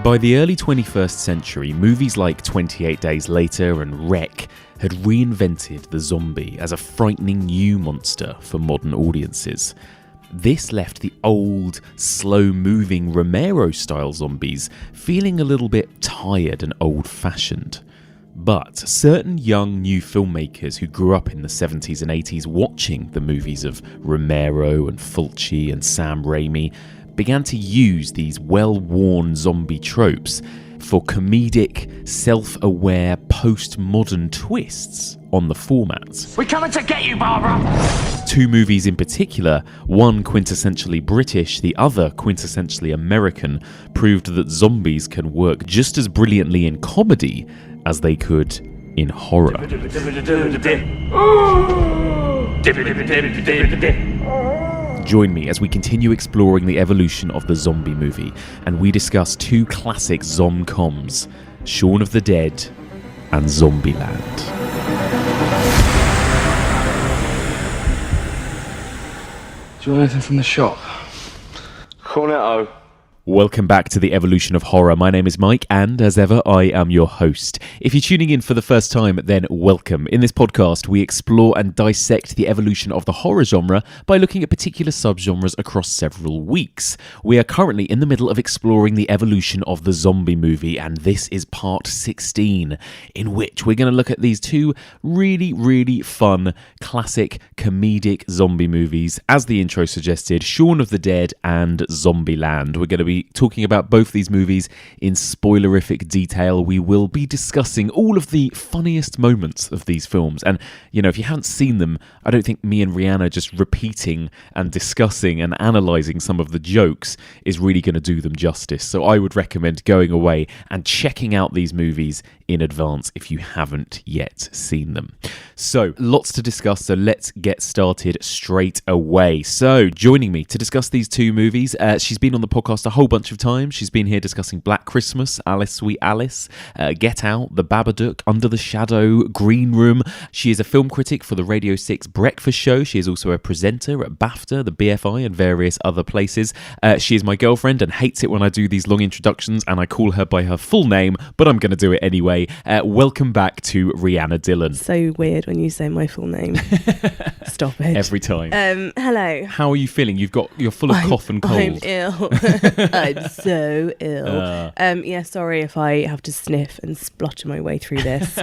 By the early 21st century, movies like 28 Days Later and Wreck had reinvented the zombie as a frightening new monster for modern audiences. This left the old, slow-moving Romero-style zombies feeling a little bit tired and old-fashioned. But certain young new filmmakers who grew up in the 70s and 80s watching the movies of Romero and Fulci and Sam Raimi began to use these well-worn zombie tropes for comedic, self-aware, postmodern twists on the format. We're coming to get you, Barbara! Two movies in particular, one quintessentially British, the other quintessentially American, proved that zombies can work just as brilliantly in comedy as they could in horror. Join me as we continue exploring the evolution of the zombie movie, and we discuss two classic zom-coms, Shaun of the Dead and Zombieland. Do you want anything from the shop? Cornetto. Welcome back to the evolution of horror. My name is Mike, and as ever, I am your host. If you're tuning in for the first time, then welcome. In this podcast, we explore and dissect the evolution of the horror genre by looking at particular subgenres across several weeks. We are currently in the middle of exploring the evolution of the zombie movie, and this is part 16, in which we're going to look at these two really, really fun, classic, comedic zombie movies, as the intro suggested, Shaun of the Dead and Zombieland. We're going to be talking about both these movies in spoilerific detail. We will be discussing all of the funniest moments of these films. And, you know, if you haven't seen them, I don't think me and Rhianna just repeating and discussing and analysing some of the jokes is really going to do them justice. So I would recommend going away and checking out these movies in advance if you haven't yet seen them. So, lots to discuss, so let's get started straight away. So, joining me to discuss these two movies, she's been on the podcast a whole bunch of times. She's been here discussing Black Christmas, Alice Sweet Alice, Get Out, The Babadook, Under the Shadow, Green Room. She is a film critic for the Radio 6 Breakfast Show. She is also a presenter at BAFTA, the BFI, and various other places. She is my girlfriend and hates it when I do these long introductions and I call her by her full name, but I'm going to do it anyway. Welcome back to Rhianna Dhillon. So weird when you say my full name. Stop it. Every time. Hello. How are you feeling? You're full of cough and cold. I'm ill. I'm so ill. Yeah, sorry if I have to sniff and splutter my way through this.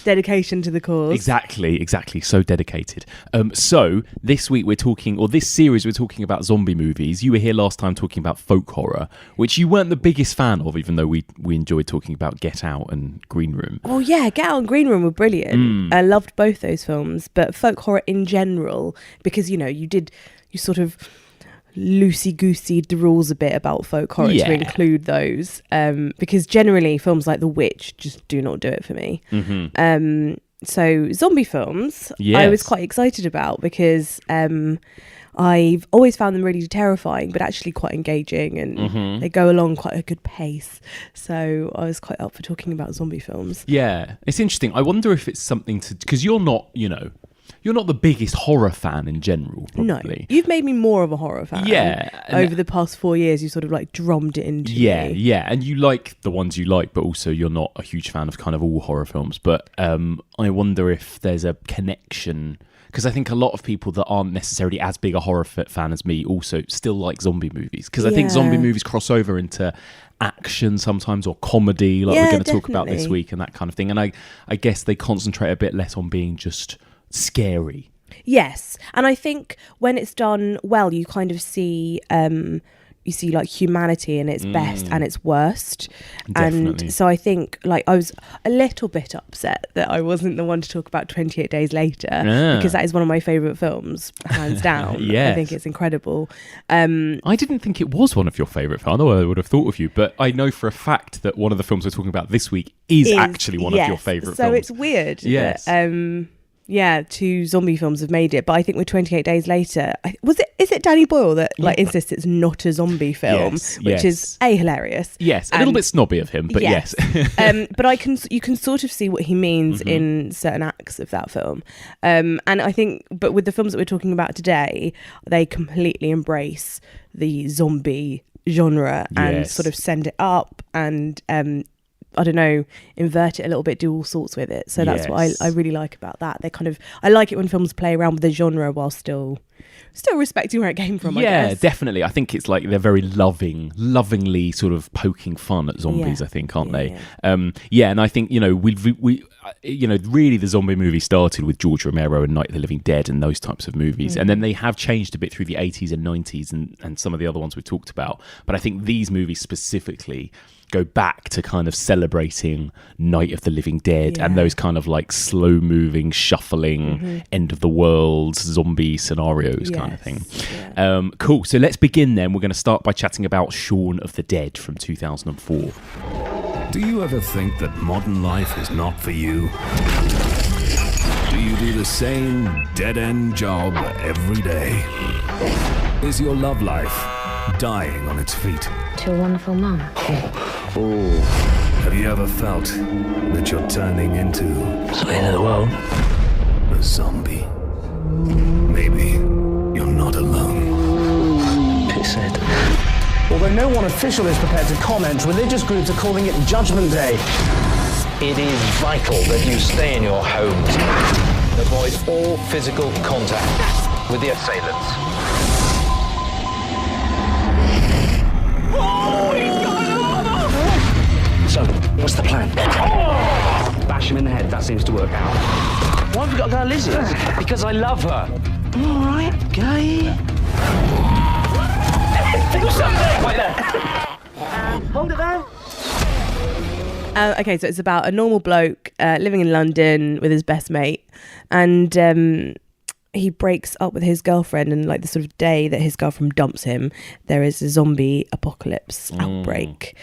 Dedication to the cause. Exactly. So dedicated. So this week this series we're talking about zombie movies. You were here last time talking about folk horror, which you weren't the biggest fan of, even though we enjoyed talking about Get Out and Green Room. Oh yeah, Get Out and Green Room were brilliant. I loved both those films, but folk horror in general, because you sort of loosey-gooseyed the rules a bit about folk horror to include those, because generally films like The Witch just do not do it for me. So zombie films, I was quite excited about because I've always found them really terrifying, but actually quite engaging, and they go along quite a good pace. So I was quite up for talking about zombie films. Yeah, it's interesting. I wonder if it's something to... Because you're not the biggest horror fan in general, probably. No, you've made me more of a horror fan. Yeah. Over the past 4 years, you sort of like drummed it into me. Yeah. And you like the ones you like, but also you're not a huge fan of kind of all horror films. But I wonder if there's a connection... Because I think a lot of people that aren't necessarily as big a horror fan as me also still like zombie movies. Because I think zombie movies cross over into action sometimes, or comedy, like we're going to talk about this week, and that kind of thing. And I guess they concentrate a bit less on being just scary. Yes. And I think when it's done well, you kind of see... you see like humanity in its best and its worst. Definitely. And so I think like I was a little bit upset that I wasn't the one to talk about 28 Days Later, because that is one of my favourite films, hands down. Yes. I think it's incredible. I didn't think it was one of your favourite films. I know I would have thought of you, but I know for a fact that one of the films we're talking about this week is actually one of your favourite films. So it's weird. Yes. That, two zombie films have made it, but I think with 28 Days Later, is it Danny Boyle that insists it's not a zombie film, which is hilarious. Yes, a little bit snobby of him, but yes. But you can sort of see what he means in certain acts of that film. And I think, but with the films that we're talking about today, they completely embrace the zombie genre and Yes. sort of send it up and I don't know, invert it a little bit, do all sorts with it. So that's what I really like about that. I like it when films play around with the genre while still respecting where it came from. I guess. Definitely. I think it's like they're very lovingly sort of poking fun at zombies. Yeah. I think, aren't they? Yeah. And I think we really the zombie movie started with George Romero and Night of the Living Dead and those types of movies, and then they have changed a bit through the 80s and 90s and some of the other ones we've talked about. But I think these movies specifically go back to kind of celebrating Night of the Living Dead and those kind of like slow moving, shuffling, end of the world zombie scenarios kind of thing. Yeah. Cool. So let's begin then. We're going to start by chatting about Shaun of the Dead from 2004. Do you ever think that modern life is not for you? Do you do the same dead-end job every day? Is your love life dying on its feet? To a wonderful mum. Have you ever felt that you're turning into It's the end of the world. a zombie? Maybe you're not alone. Pisshead. Although no one official is prepared to comment, religious groups are calling it Judgment Day. It is vital that you stay in your homes. Avoid all physical contact with the assailants. So, what's the plan? Bash him in the head. That seems to work out. Why have we got to go to Lizzie's? Because I love her. All right, gay. Do something! Wait there. Hold it there. Okay, so it's about a normal bloke living in London with his best mate, and he breaks up with his girlfriend, and like the sort of day that his girlfriend dumps him, there is a zombie apocalypse outbreak,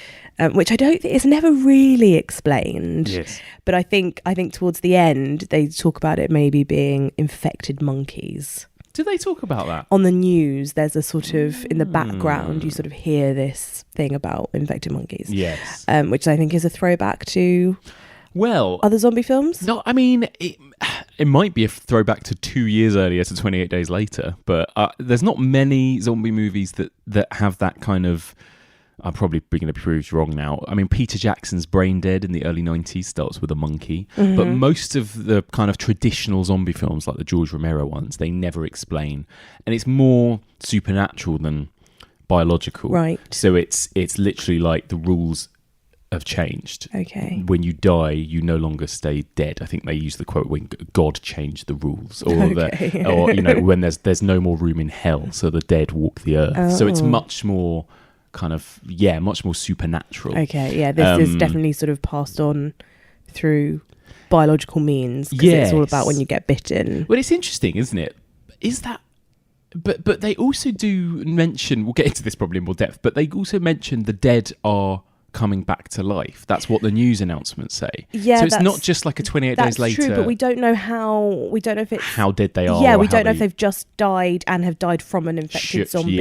which I don't think is never really explained. Yes. But I think towards the end they talk about it maybe being infected monkeys. Do they talk about that? On the news, there's a sort of, in the background, you sort of hear this thing about infected monkeys. Yes. Which I think is a throwback to Well, other zombie films. no, I mean, it might be a throwback to 2 years earlier to 28 Days Later, but there's not many zombie movies that have that kind of... I'm probably going to be proved wrong now. I mean, Peter Jackson's Brain Dead in the early 90s starts with a monkey, but most of the kind of traditional zombie films, like the George Romero ones, they never explain. And it's more supernatural than biological. Right. So it's literally like the rules have changed. Okay. When you die, you no longer stay dead. I think they use the quote when God changed the rules, or Okay. or when there's no more room in hell, so the dead walk the earth. So it's much more kind of much more supernatural. Okay, yeah, this is definitely sort of passed on through biological means, because it's all about when you get bitten. Well, it's interesting, isn't it? Is that... But they also do mention... We'll get into this probably in more depth, but they also mention the dead are coming back to life. That's what the news announcements say. Yeah, so it's not just like a 28 days later. That's true, but we don't know how... We don't know if it's... How dead they are. Yeah, or we how don't know if they- they've just died and have died from an infected zombie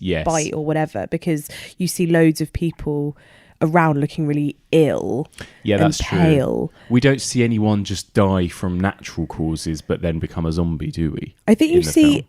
yes. bite or whatever, because you see loads of people around looking really ill and that's pale. true. We don't see anyone just die from natural causes but then become a zombie, do we? I think you in the see... film?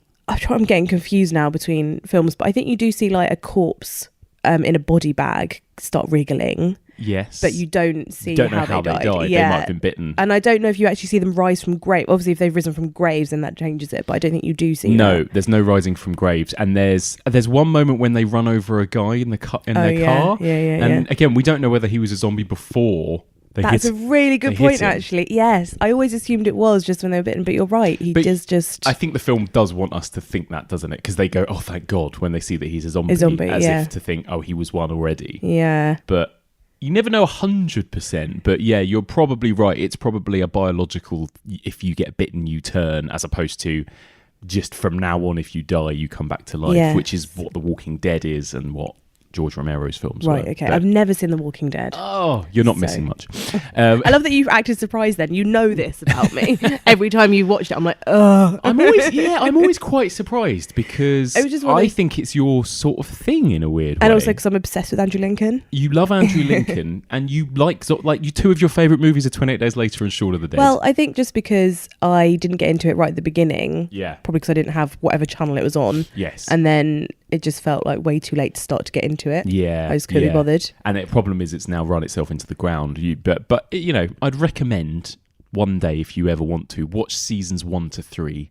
I'm getting confused now between films, but I think you do see like a corpse in a body bag start wriggling. Yes. But you don't see Don't know how they died. They might have been bitten. And I don't know if you actually see them rise from graves. Obviously, if they've risen from graves, then that changes it. But I don't think you do see No, that. there's no rising from graves. And there's one moment when they run over a guy in their car. Yeah, And again, we don't know whether he was a zombie before they That's hit a really good they point, hit him. actually. Yes. I always assumed it was just when they were bitten, but you're right. He But does just... I think the film does want us to think that, doesn't it? Because they go, oh, thank God, when they see that he's a zombie. As yeah. if to think, oh, he was one already. Yeah. But you never know 100%. But yeah, you're probably right. It's probably a biological, if you get bitten, you turn, as opposed to just from now on, if you die, you come back to life, Yes. which is what The Walking Dead is and what George Romero's films Right, were. okay. But- I've never seen The Walking Dead. Oh, you're not So- missing much. I love that you've acted surprised then. You know this about me. Every time you watched it, I'm like, ugh. I'm always quite surprised because It was just one of I those- think it's your sort of thing in a weird way. And also because I'm obsessed with Andrew Lincoln. You love Andrew Lincoln, and you like you two of your favourite movies are 28 Days Later and Shaun of the Dead. Well, I think just because I didn't get into it right at the beginning. Yeah. Probably because I didn't have whatever channel it was on. Yes. And then it just felt like way too late to start to get into it. Yeah, I just couldn't be bothered. And the problem is it's now run itself into the ground. But you know, I'd recommend one day, if you ever want to, watch seasons 1 to 3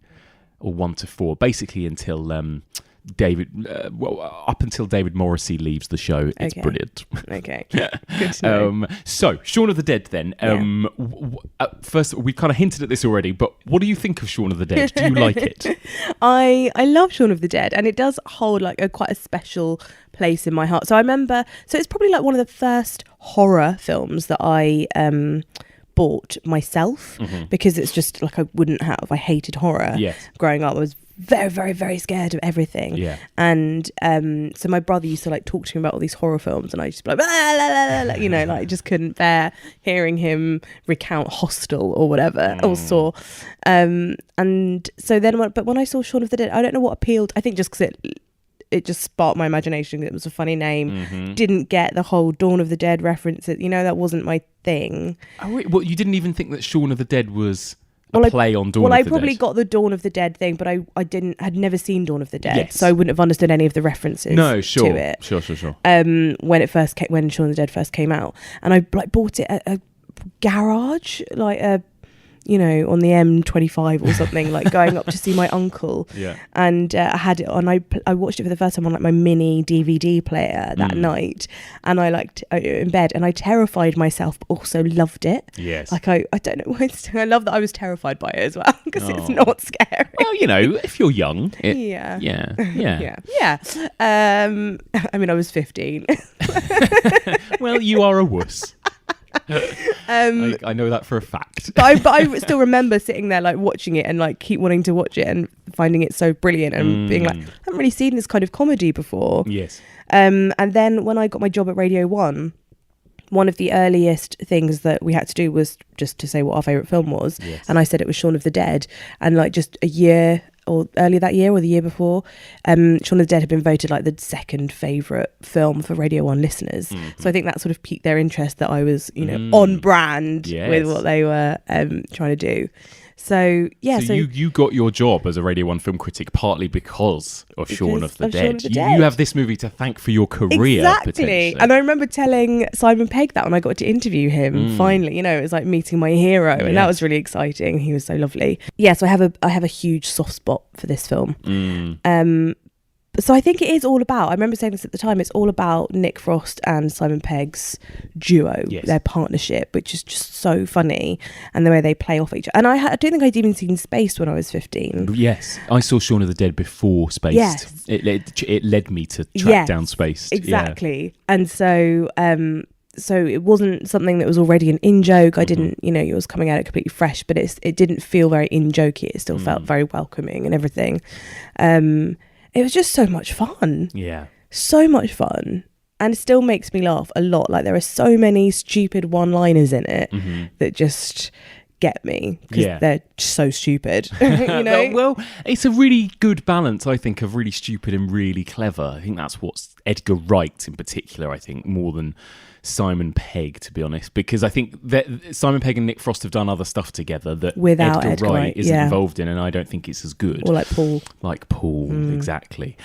or 1 to 4, basically until up until David Morrissey leaves the show. It's brilliant. Okay. Good to know. So, Shaun of the Dead then. First, we kind of hinted at this already, but what do you think of Shaun of the Dead? Do you like it? I love Shaun of the Dead, and it does hold like quite a special place in my heart. So I remember, it's probably like one of the first horror films that I bought myself, because it's just like I wouldn't have. I hated horror. Yes. Growing up, I was very, very, very scared of everything. Yeah. And so my brother used to like talk to me about all these horror films, and I just be like, blah, blah, blah, blah, you know, like I just couldn't bear hearing him recount Hostel or whatever, or Saw. And so then, but when I saw Shaun of the Dead, I don't know what appealed. I think just because it just sparked my imagination. It was a funny name. Didn't get the whole Dawn of the Dead references. You know, that wasn't my thing. Oh, wait, well, you didn't even think that Shaun of the Dead was a play on Dawn of the Dead? Well, I probably got the Dawn of the Dead thing, but I had never seen Dawn of the Dead, so I wouldn't have understood any of the references to it. Sure. When Shaun of the Dead first came out, and I like bought it at a garage, like a, you know, on the M25 or something, like going up to see my uncle. Yeah. And I had it on, I watched it for the first time on like my mini DVD player that night, and I liked in bed, and I terrified myself but also loved it. Yes. Like I don't know why, I love that I was terrified by it as well, because it's not scary. Well, you know, if you're young. Yeah. I mean, I was 15. Well, you are a wuss. I know that for a fact. but I still remember sitting there like watching it and like keep wanting to watch it and finding it so brilliant and being like, I haven't really seen this kind of comedy before. Yes. And then when I got my job at Radio 1, one of the earliest things that we had to do was just to say what our favourite film was. Yes. And I said it was Shaun of the Dead. And like just a year or earlier that year or the year before, Shaun of the Dead had been voted like the second favourite film for Radio 1 listeners. So I think that sort of piqued their interest that I was, you know, on brand with what they were trying to do. So you got your job as a Radio 1 film critic partly because of Shaun of the Dead. You have this movie to thank for your career. Exactly. And I remember telling Simon Pegg that when I got to interview him, finally, you know, it was like meeting my hero, and that was really exciting. He was so lovely. Yeah, so I have a huge soft spot for this film. So I think it is all about, I remember saying this at the time, it's all about Nick Frost and Simon Pegg's duo, their partnership, which is just so funny, and the way they play off each other. And I don't think I'd even seen Spaced when I was 15. Yes, I saw Shaun of the Dead before Spaced. Yes. It led me to track down Spaced. Exactly. Yeah. And so it wasn't something that was already an in-joke. I didn't, you know, it was coming at it completely fresh, but it didn't feel very in-jokey. It still felt very welcoming and everything. It was just so much fun. Yeah. So much fun. And it still makes me laugh a lot. Like there are so many stupid one-liners in it that just get me because they're so stupid. You know? Well, it's a really good balance, I think, of really stupid and really clever. I think that's what's Edgar Wright in particular, I think, more than Simon Pegg, to be honest, because I think that Simon Pegg and Nick Frost have done other stuff together that without Edgar Wright isn't involved in, and I don't think it's as good. Or like Paul, exactly.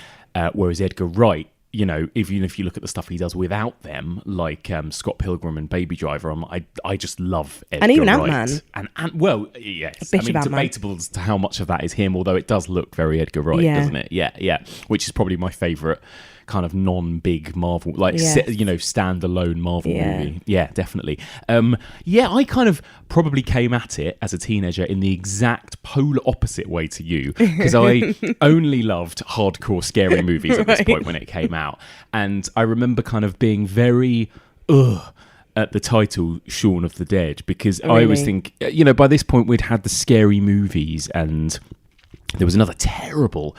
Whereas Edgar Wright, you know, even if you look at the stuff he does without them, like Scott Pilgrim and Baby Driver, I just love Edgar and even Wright. Ant-Man. And well, yes, I mean, debatable as to how much of that is him, although it does look very Edgar Wright, doesn't it? Yeah, which is probably my favourite kind of non-big Marvel, like standalone Marvel movie. Yeah, definitely. I kind of probably came at it as a teenager in the exact polar opposite way to you, because I only loved hardcore scary movies at this point when it came out, and I remember kind of being very at the title Shaun of the Dead, because I always think, you know, by this point we'd had the scary movies, and there was another terrible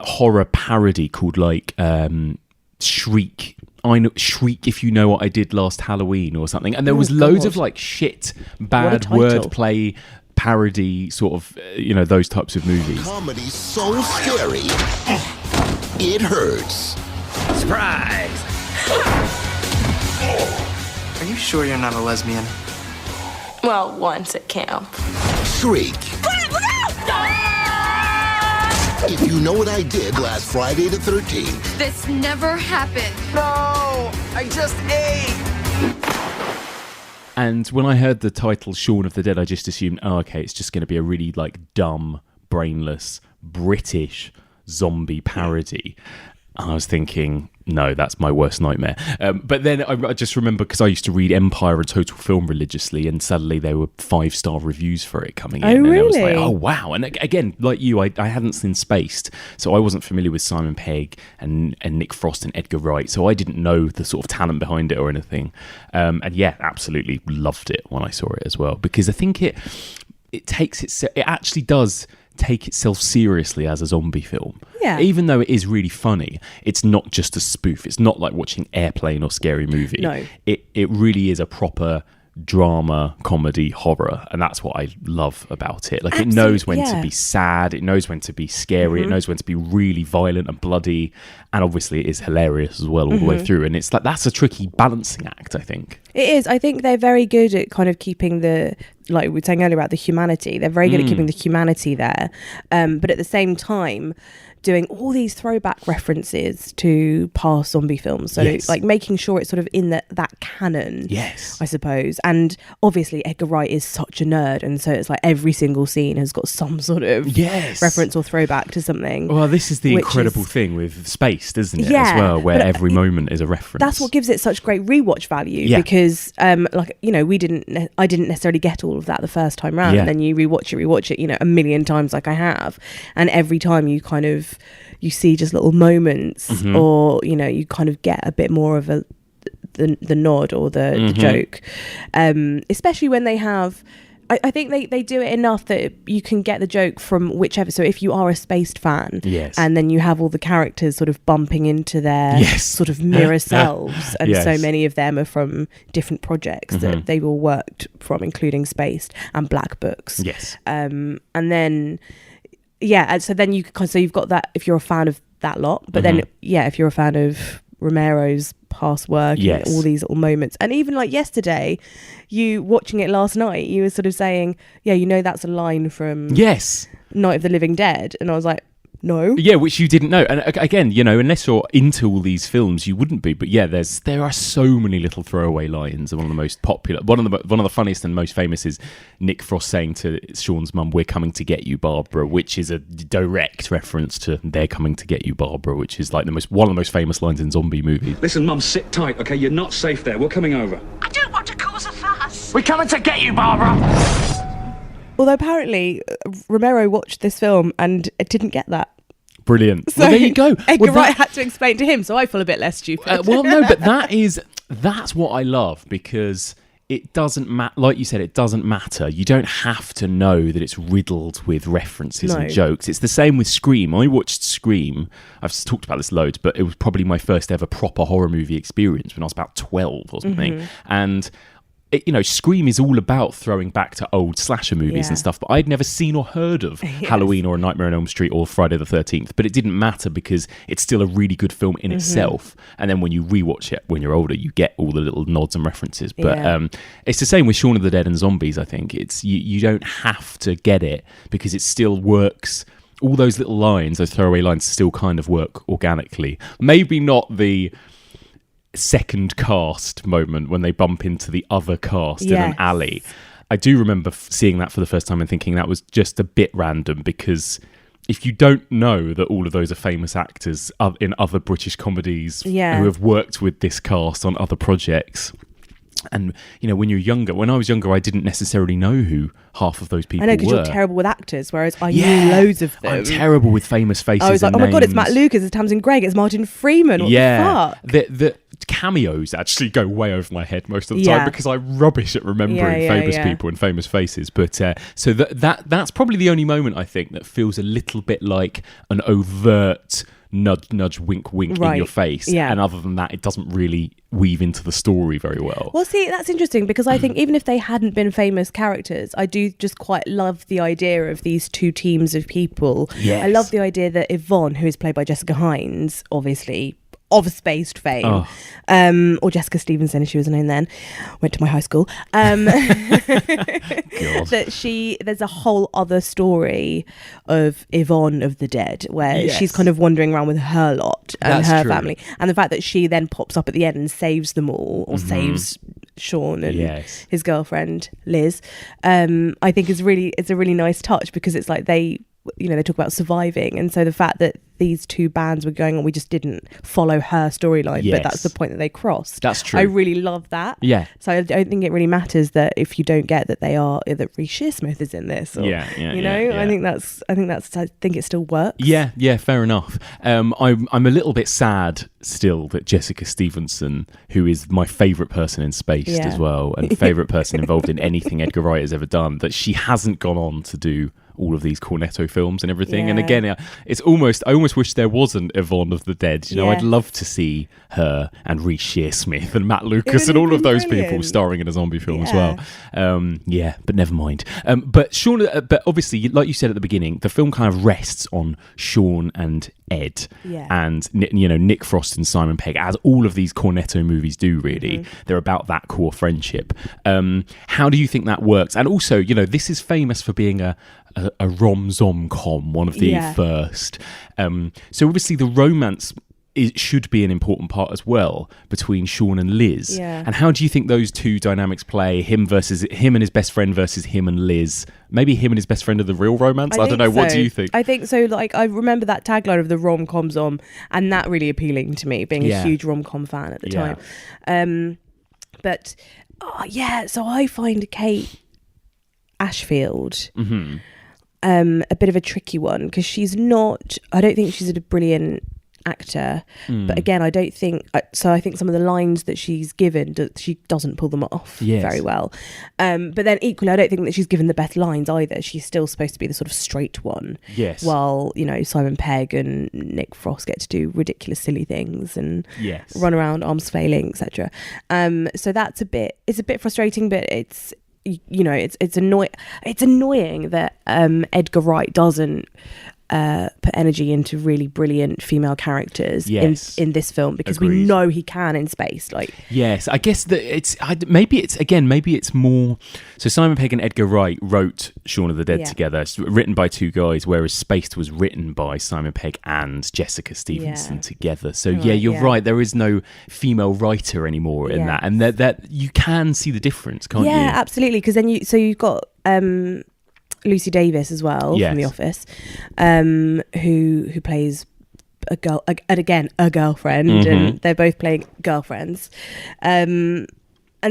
horror parody called like Shriek. Shriek If You Know What I Did Last Halloween or something, and there was loads of like shit bad wordplay parody sort of those types of movies. Comedy's so scary it hurts. Surprise! Are you sure you're not a lesbian? Well, once at camp. Shriek. If you know what I did last Friday the 13th. This never happened. No, I just ate. And when I heard the title Shaun of the Dead, I just assumed, oh, okay, it's just going to be a really dumb, brainless, British zombie parody. And I was thinking, no, that's my worst nightmare. But then I just remember, because I used to read Empire and Total Film religiously, and suddenly there were 5-star reviews for it coming in. Oh, really? And I was like, oh, wow. And again, like you, I hadn't seen Spaced, so I wasn't familiar with Simon Pegg and Nick Frost and Edgar Wright, so I didn't know the sort of talent behind it or anything. And yeah, absolutely loved it when I saw it as well, because I think it actually does take itself seriously as a zombie film. Yeah. Even though it is really funny, it's not just a spoof. It's not like watching Airplane or Scary Movie. No. It really is a proper drama, comedy, horror, and that's what I love about it. Like, it knows when to be sad, it knows when to be scary, it knows when to be really violent and bloody, and obviously it is hilarious as well all the way through. And it's like, that's a tricky balancing act, I think. It is. I think they're very good at kind of keeping the, like we were saying earlier about the humanity, they're very good at keeping the humanity there, but at the same time doing all these throwback references to past zombie films, so like making sure it's sort of in that canon, I suppose. And obviously Edgar Wright is such a nerd, and so it's like every single scene has got some sort of reference or throwback to something. Well, this is the incredible thing with Spaced, isn't it, as well, where every moment is a reference. That's what gives it such great rewatch value, because like, you know, I didn't necessarily get all of that the first time round, and then you rewatch it, you know, a million times like I have, and every time you kind of you see just little moments, or, you know, you kind of get a bit more of the nod or the joke, especially when they have, I think they do it enough that you can get the joke from whichever. So if you are a Spaced fan, and then you have all the characters sort of bumping into their sort of mirror selves, and so many of them are from different projects that they've all worked from, including Spaced and Black Books. And then so then you've got that if you're a fan of that lot, but then if you're a fan of Romero's past work and all these little moments, and even like yesterday, you watching it last night, you were sort of saying, you know, that's a line from Night of the Living Dead, and I was like, no. Yeah, which you didn't know. And again, you know, unless you're into all these films, you wouldn't be. But yeah, there are so many little throwaway lines. And one of the most popular, one of the funniest and most famous is Nick Frost saying to Sean's mum, "We're coming to get you, Barbara," which is a direct reference to "They're coming to get you, Barbara," which is like one of the most famous lines in zombie movies. Listen, Mum, sit tight, okay? You're not safe there. We're coming over. I don't want to cause a fuss. We're coming to get you, Barbara. Although apparently Romero watched this film and it didn't get that. Brilliant. So well, there you go. Edgar Wright had to explain to him, so I feel a bit less stupid. Well, no, but that's what I love, because it doesn't matter. Like you said, it doesn't matter. You don't have to know that it's riddled with references and jokes. It's the same with Scream. I watched Scream. I've talked about this loads, but it was probably my first ever proper horror movie experience when I was about 12 or something. And you know, Scream is all about throwing back to old slasher movies and stuff, but I'd never seen or heard of Halloween or A Nightmare on Elm Street or Friday the 13th, but it didn't matter because it's still a really good film in itself. And then when you rewatch it when you're older, you get all the little nods and references. But it's the same with Shaun of the Dead and Zombies, I think. It's you don't have to get it because it still works. All those little lines, those throwaway lines, still kind of work organically. Maybe not the second cast moment when they bump into the other cast in an alley. I do remember seeing that for the first time and thinking that was just a bit random, because if you don't know that all of those are famous actors in other British comedies who have worked with this cast on other projects, and you know, when I was younger, I didn't necessarily know who half of those people were. I know, because you're terrible with actors, whereas I knew loads of them. I'm terrible with famous faces. I was like, oh my god, it's Matt Lucas, it's Tamsin Greig, it's Martin Freeman. What the fuck? The cameos actually go way over my head most of the time, because I'm rubbish at remembering famous people and famous faces. But so that's probably the only moment I think that feels a little bit like an overt nudge, nudge, wink, wink in your face. And other than that, it doesn't really weave into the story very well. Well, see, that's interesting, because I think even if they hadn't been famous characters, I do just quite love the idea of these two teams of people. I love the idea that Yvonne, who is played by Jessica Hines, obviously of spaced fame, or Jessica Stevenson, as she was known then, went to my high school. That there's a whole other story of Yvonne of the Dead, where she's kind of wandering around with her lot and her family, and the fact that she then pops up at the end and saves them all, or saves Shaun and his girlfriend Liz, I think it's a really nice touch, because it's like they talk about surviving, and so the fact that these two bands were going on, we just didn't follow her storyline, but that's the point that they crossed. That's true. I really love that. Yeah. So I don't think it really matters that if you don't get that that Reece Shearsmith is in this. Or, I think it still works. Yeah, fair enough. I'm a little bit sad still that Jessica Stevenson, who is my favourite person in Spaced as well, and favourite person involved in anything Edgar Wright has ever done, that she hasn't gone on to do all of these Cornetto films and everything. And again, I almost wish there wasn't Yvonne of the Dead. I'd love to see her and Reece Shearsmith and Matt Lucas and all of those people starring in a zombie film as well. But never mind. But Shaun, but obviously, like you said at the beginning, the film kind of rests on Shaun and Ed, and Nick Frost and Simon Pegg, as all of these Cornetto movies do. Really, they're about that core friendship. How do you think that works? And also, this is famous for being a zom-com, one of the first. So obviously the romance should be an important part as well between Shaun and Liz. And how do you think those two dynamics play? Him and his best friend versus him and Liz. Maybe him and his best friend are the real romance. I don't know. What do you think? I think so. Like, I remember that tagline of the rom-com zom, and that really appealing to me, being a huge rom-com fan at the time. So I find Kate Ashfield a bit of a tricky one, because I don't think she's a brilliant actor, but again, I think some of the lines that she's given, she doesn't pull them off very well, but then equally I don't think that she's given the best lines either. She's still supposed to be the sort of straight one, while Simon Pegg and Nick Frost get to do ridiculous silly things and run around arms flailing, etc. So it's a bit frustrating, but it's annoying that Edgar Wright doesn't put energy into really brilliant female characters in this film, because we know he can in Spaced. I guess that maybe it's more. So Simon Pegg and Edgar Wright wrote Shaun of the Dead together. It's written by two guys, whereas Spaced was written by Simon Pegg and Jessica Stevenson together. So you're right. There is no female writer anymore in that, and that you can see the difference, can't you? Yeah, absolutely. Because then you've got Lucy Davis as well from The Office, who plays a girl, a girlfriend, and they're both playing girlfriends, and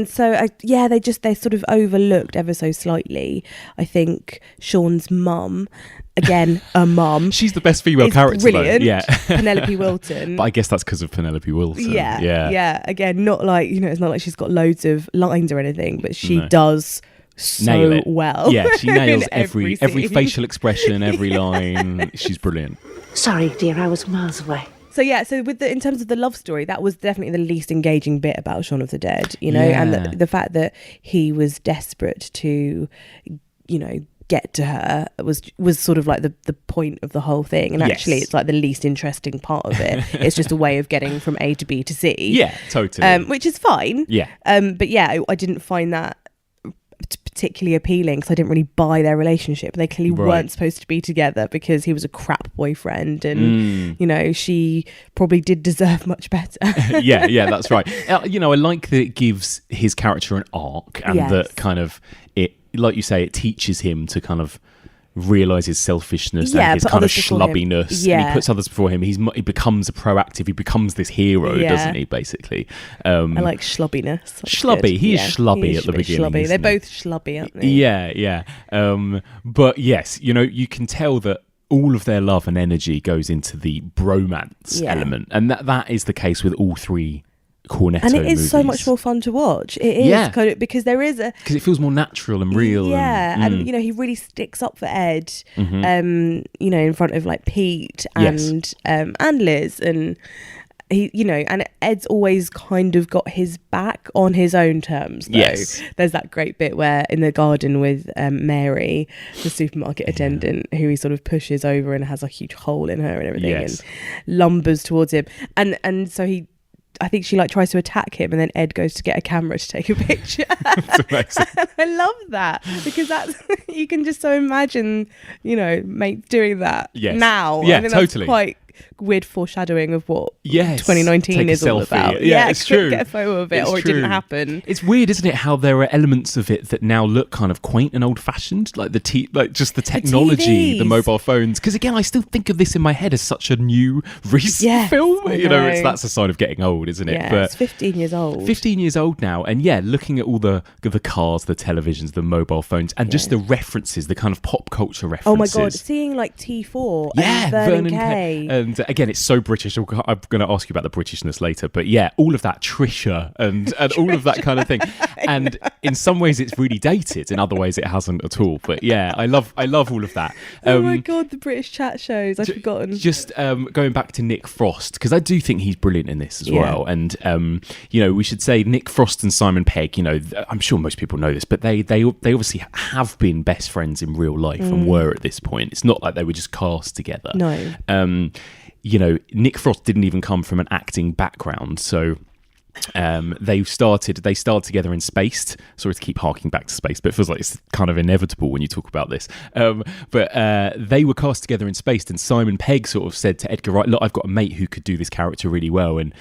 so they sort of overlooked ever so slightly. I think Shaun's mum, again a mum, she's the best female character, brilliant, though. Penelope Wilton. But I guess that's because of Penelope Wilton. Again, not like it's not like she's got loads of lines or anything, but she does so well. She nails every facial expression, every line. She's brilliant. Sorry, dear, I was miles away. So in terms of the love story, that was definitely the least engaging bit about Shaun of the Dead, and the fact that he was desperate to, get to her was sort of like the point of the whole thing, and actually it's like the least interesting part of it. It's just a way of getting from A to B to C. Yeah, totally. Which is fine. Yeah. I didn't find that particularly appealing, because I didn't really buy their relationship. They clearly weren't supposed to be together, because he was a crap boyfriend, and she probably did deserve much better. That's right. I like that it gives his character an arc, and that kind of it, like you say, it teaches him to kind of realise his selfishness and his kind of schlubbiness, and he puts others before him. He becomes he becomes this hero, doesn't he, basically? I like schlubbiness. Schlubby. He is schlubby at the beginning. Schlubby. They're both schlubby, aren't they? But yes, you can tell that all of their love and energy goes into the bromance element, and that is the case with all three Cornetto and it is movies. So much more fun to watch. It is kind of, because it feels more natural and real. And he really sticks up for Ed. In front of like Pete and Liz, and he, and Ed's always kind of got his back on his own terms, though. Yes. There's that great bit where in the garden with Mary, the supermarket attendant, who he sort of pushes over and has a huge hole in her and everything, and lumbers towards him, and so I think she tries to attack him, and then Ed goes to get a camera to take a picture. That's amazing. I love that, because that's you can just so imagine, mate doing that now. Yeah, I think totally. That's quite weird foreshadowing of what 2019 Take is a all selfie. about. Yeah, it's true. Get a photo of it, It's or it true. didn't happen. It's weird, isn't it, how there are elements of it that now look kind of quaint and old-fashioned, like just the technology, the mobile phones. Because again, I still think of this in my head as such a new, recent film. That's a sign of getting old, isn't it? Yeah, but it's 15 years old. 15 years old now, and looking at all the cars, the televisions, the mobile phones, and just the references, the kind of pop culture references. Oh my God, seeing T4 and Vernon Kay. And again, it's so British. I'm going to ask you about the Britishness later, but all of that Trisha and all of that kind of thing. And in some ways it's really dated, in other ways it hasn't at all. But I love all of that. Oh my God, the British chat shows, I've forgotten. Just going back to Nick Frost, because I do think he's brilliant in this as well. And we should say Nick Frost and Simon Pegg, I'm sure most people know this, but they obviously have been best friends in real life and were at this point. It's not like they were just cast together. No. Nick Frost didn't even come from an acting background, so they started together in Spaced. Sorry to keep harking back to Spaced, but it feels like it's kind of inevitable when you talk about this. But they were cast together in Spaced, and Simon Pegg sort of said to Edgar Wright, "Look, I've got a mate who could do this character really well," and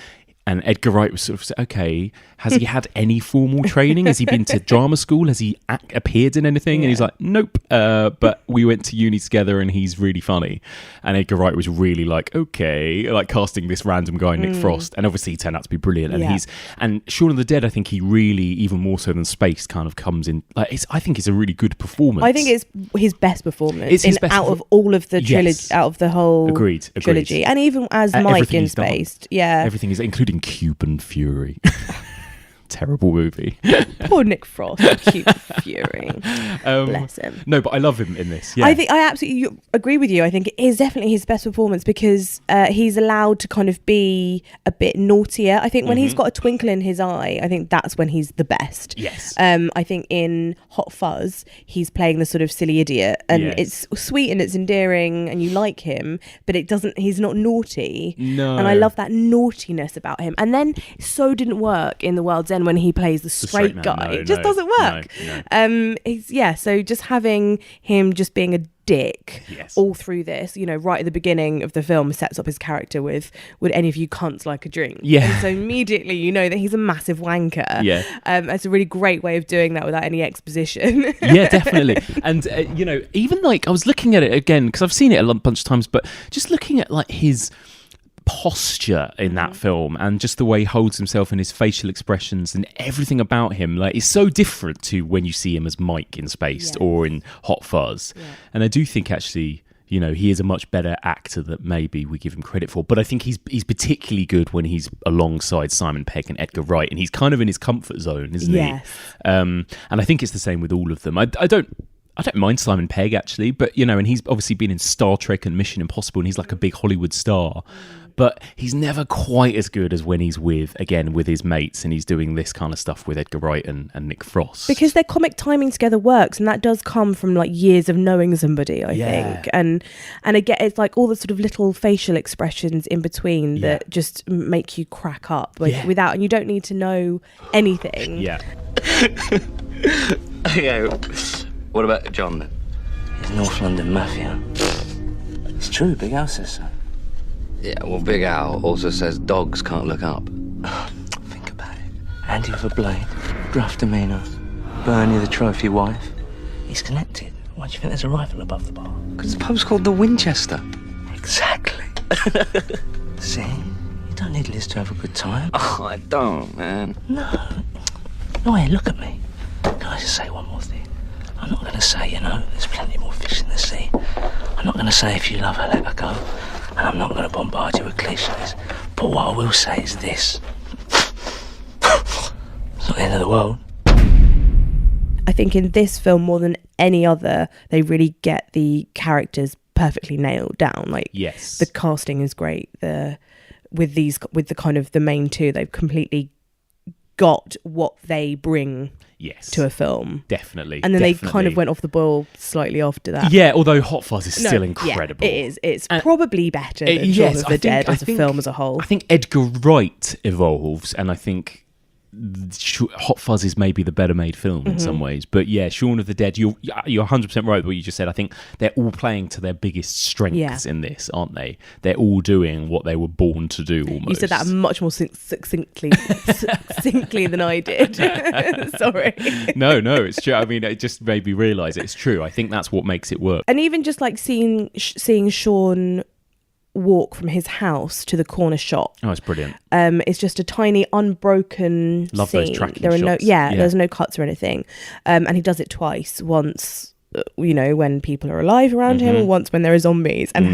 Edgar Wright was sort of said, "Okay, has he had any formal training? Has he been to drama school? Has he appeared in anything?" And he's like, "Nope, but we went to uni together and he's really funny." And Edgar Wright was really like, okay, like casting this random guy, Nick Frost. And obviously he turned out to be brilliant. And Shaun of the Dead, I think he really, even more so than Space, kind of comes in. I think it's a really good performance. I think it's his best performance. It's his best out of all of the trilogy, out of the whole Agreed. trilogy. And even as Mike in Spaced. Yeah. Everything is, including Cuban Fury. Terrible movie. Poor Nick Frost, cute Fury. Bless him. No, but I love him in this. I think I absolutely agree with you. I think it is definitely his best performance, because he's allowed to kind of be a bit naughtier. I think when he's got a twinkle in his eye, I think that's when he's the best. Yes. I think in Hot Fuzz, he's playing the sort of silly idiot, and it's sweet and it's endearing, and you like him, but he's not naughty. No. And I love that naughtiness about him. And then so didn't work in The World's End when he plays the straight guy. It just doesn't work. No. So just having him just being a dick all through this, right at the beginning of the film, sets up his character with, "Would any of you cunts like a drink?" And so immediately you know that he's a massive wanker. It's a really great way of doing that without any exposition. Definitely. And even I was looking at it again, because I've seen it a bunch of times, but just looking at his posture in that film, and just the way he holds himself and his facial expressions and everything about him, is so different to when you see him as Mike in Spaced or in Hot Fuzz. And I do think actually, he is a much better actor than maybe we give him credit for. But I think he's particularly good when he's alongside Simon Pegg and Edgar Wright, and he's kind of in his comfort zone, isn't he? And I think it's the same with all of them. I don't mind Simon Pegg, actually, but, and he's obviously been in Star Trek and Mission Impossible, and he's like a big Hollywood star. But he's never quite as good as when he's with his mates, and he's doing this kind of stuff with Edgar Wright and Nick Frost. Because their comic timing together works, and that does come from years of knowing somebody, I think. And again, it's all the sort of little facial expressions in between that just make you crack up without, and you don't need to know anything. Okay, what about John then? He's North London Mafia. It's true, Big Al says so. Yeah, well, Big Al also says dogs can't look up. Think about it. Andy with a blade, gruff demeanour, Bernie the trophy wife. He's connected. Why do you think there's a rifle above the bar? Because the pub's called the Winchester. Exactly. See? You don't need Liz to have a good time. Oh, I don't, man. No. No, hey, look at me. Can I just say one more thing? I'm not going to say, there's plenty more fish in the sea. I'm not going to say if you love her, let her go. And I'm not going to bombard you with cliches. But what I will say is this. It's not the end of the world. I think in this film, more than any other, they really get the characters perfectly nailed down. The casting is great. with the kind of the main two. They've completely got what they bring to a film. Definitely. And then they kind of went off the boil slightly after that. Yeah, although Hot Fuzz is still incredible. Yeah, it is. It's probably better than Shaun of the Dead as a film as a whole. I think Edgar Wright evolves, and I think Hot Fuzz is maybe the better made film in some ways. But yeah, Shaun of the Dead, you're 100% right with what you just said. I think they're all playing to their biggest strengths in this, aren't they? They're all doing what they were born to do almost. You said that much more succinctly than I did. Sorry. No, it's true. I mean, it just made me realise it's true. I think that's what makes it work. And even just like seeing Shaun walk from his house to the corner shop. Oh, it's brilliant. It's just a tiny unbroken Love scene. those tracking there are shots. There's no cuts or anything. And he does it twice. Once, when people are alive around him, and once when there are zombies. And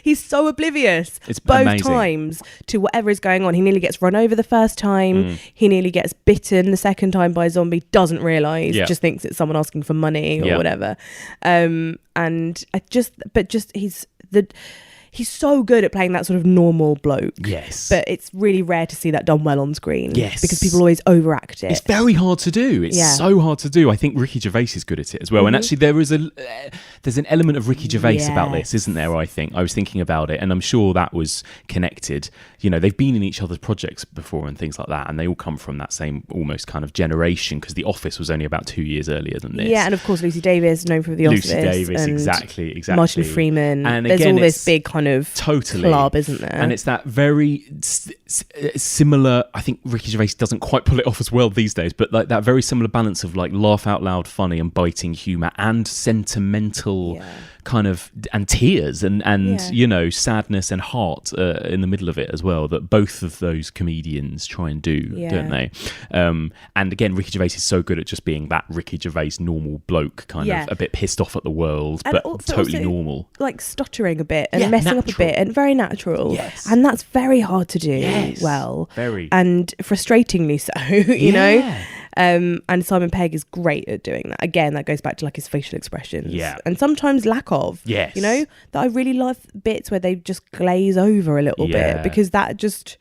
he's so oblivious both amazing. Times to whatever is going on. He nearly gets run over the first time. He nearly gets bitten the second time by a zombie. Doesn't realise. Just thinks it's someone asking for money or whatever. He's so good at playing that sort of normal bloke. Yes. But it's really rare to see that done well on screen. Yes. Because people always overact it. It's very hard to do. It's so hard to do. I think Ricky Gervais is good at it as well. And actually there's an element of Ricky Gervais about this, isn't there? I think. I was thinking about it, and I'm sure that was connected. They've been in each other's projects before and things like that, and they all come from that same almost kind of generation, because The Office was only about 2 years earlier than this. Yeah, and of course Lucy Davis, known for The Office. Lucy Davis, and exactly. Martin Freeman. And there's again, all this big kind of club, isn't there? And it's that very similar. I think Ricky Gervais doesn't quite pull it off as well these days, but like that very similar balance of like laugh out loud funny and biting humour and sentimental kind of, and tears and sadness and heart in the middle of it as well, that both of those comedians try and do, don't they? And again, Ricky Gervais is so good at just being that Ricky Gervais normal bloke, kind of a bit pissed off at the world, and but also, totally normal, like stuttering a bit and messing up a bit, and very natural. And that's very hard to do well, very, and frustratingly so. you know. And Simon Pegg is great at doing that. Again, that goes back to like his facial expressions, and sometimes lack of. That I really love bits where they just glaze over a little bit, because that just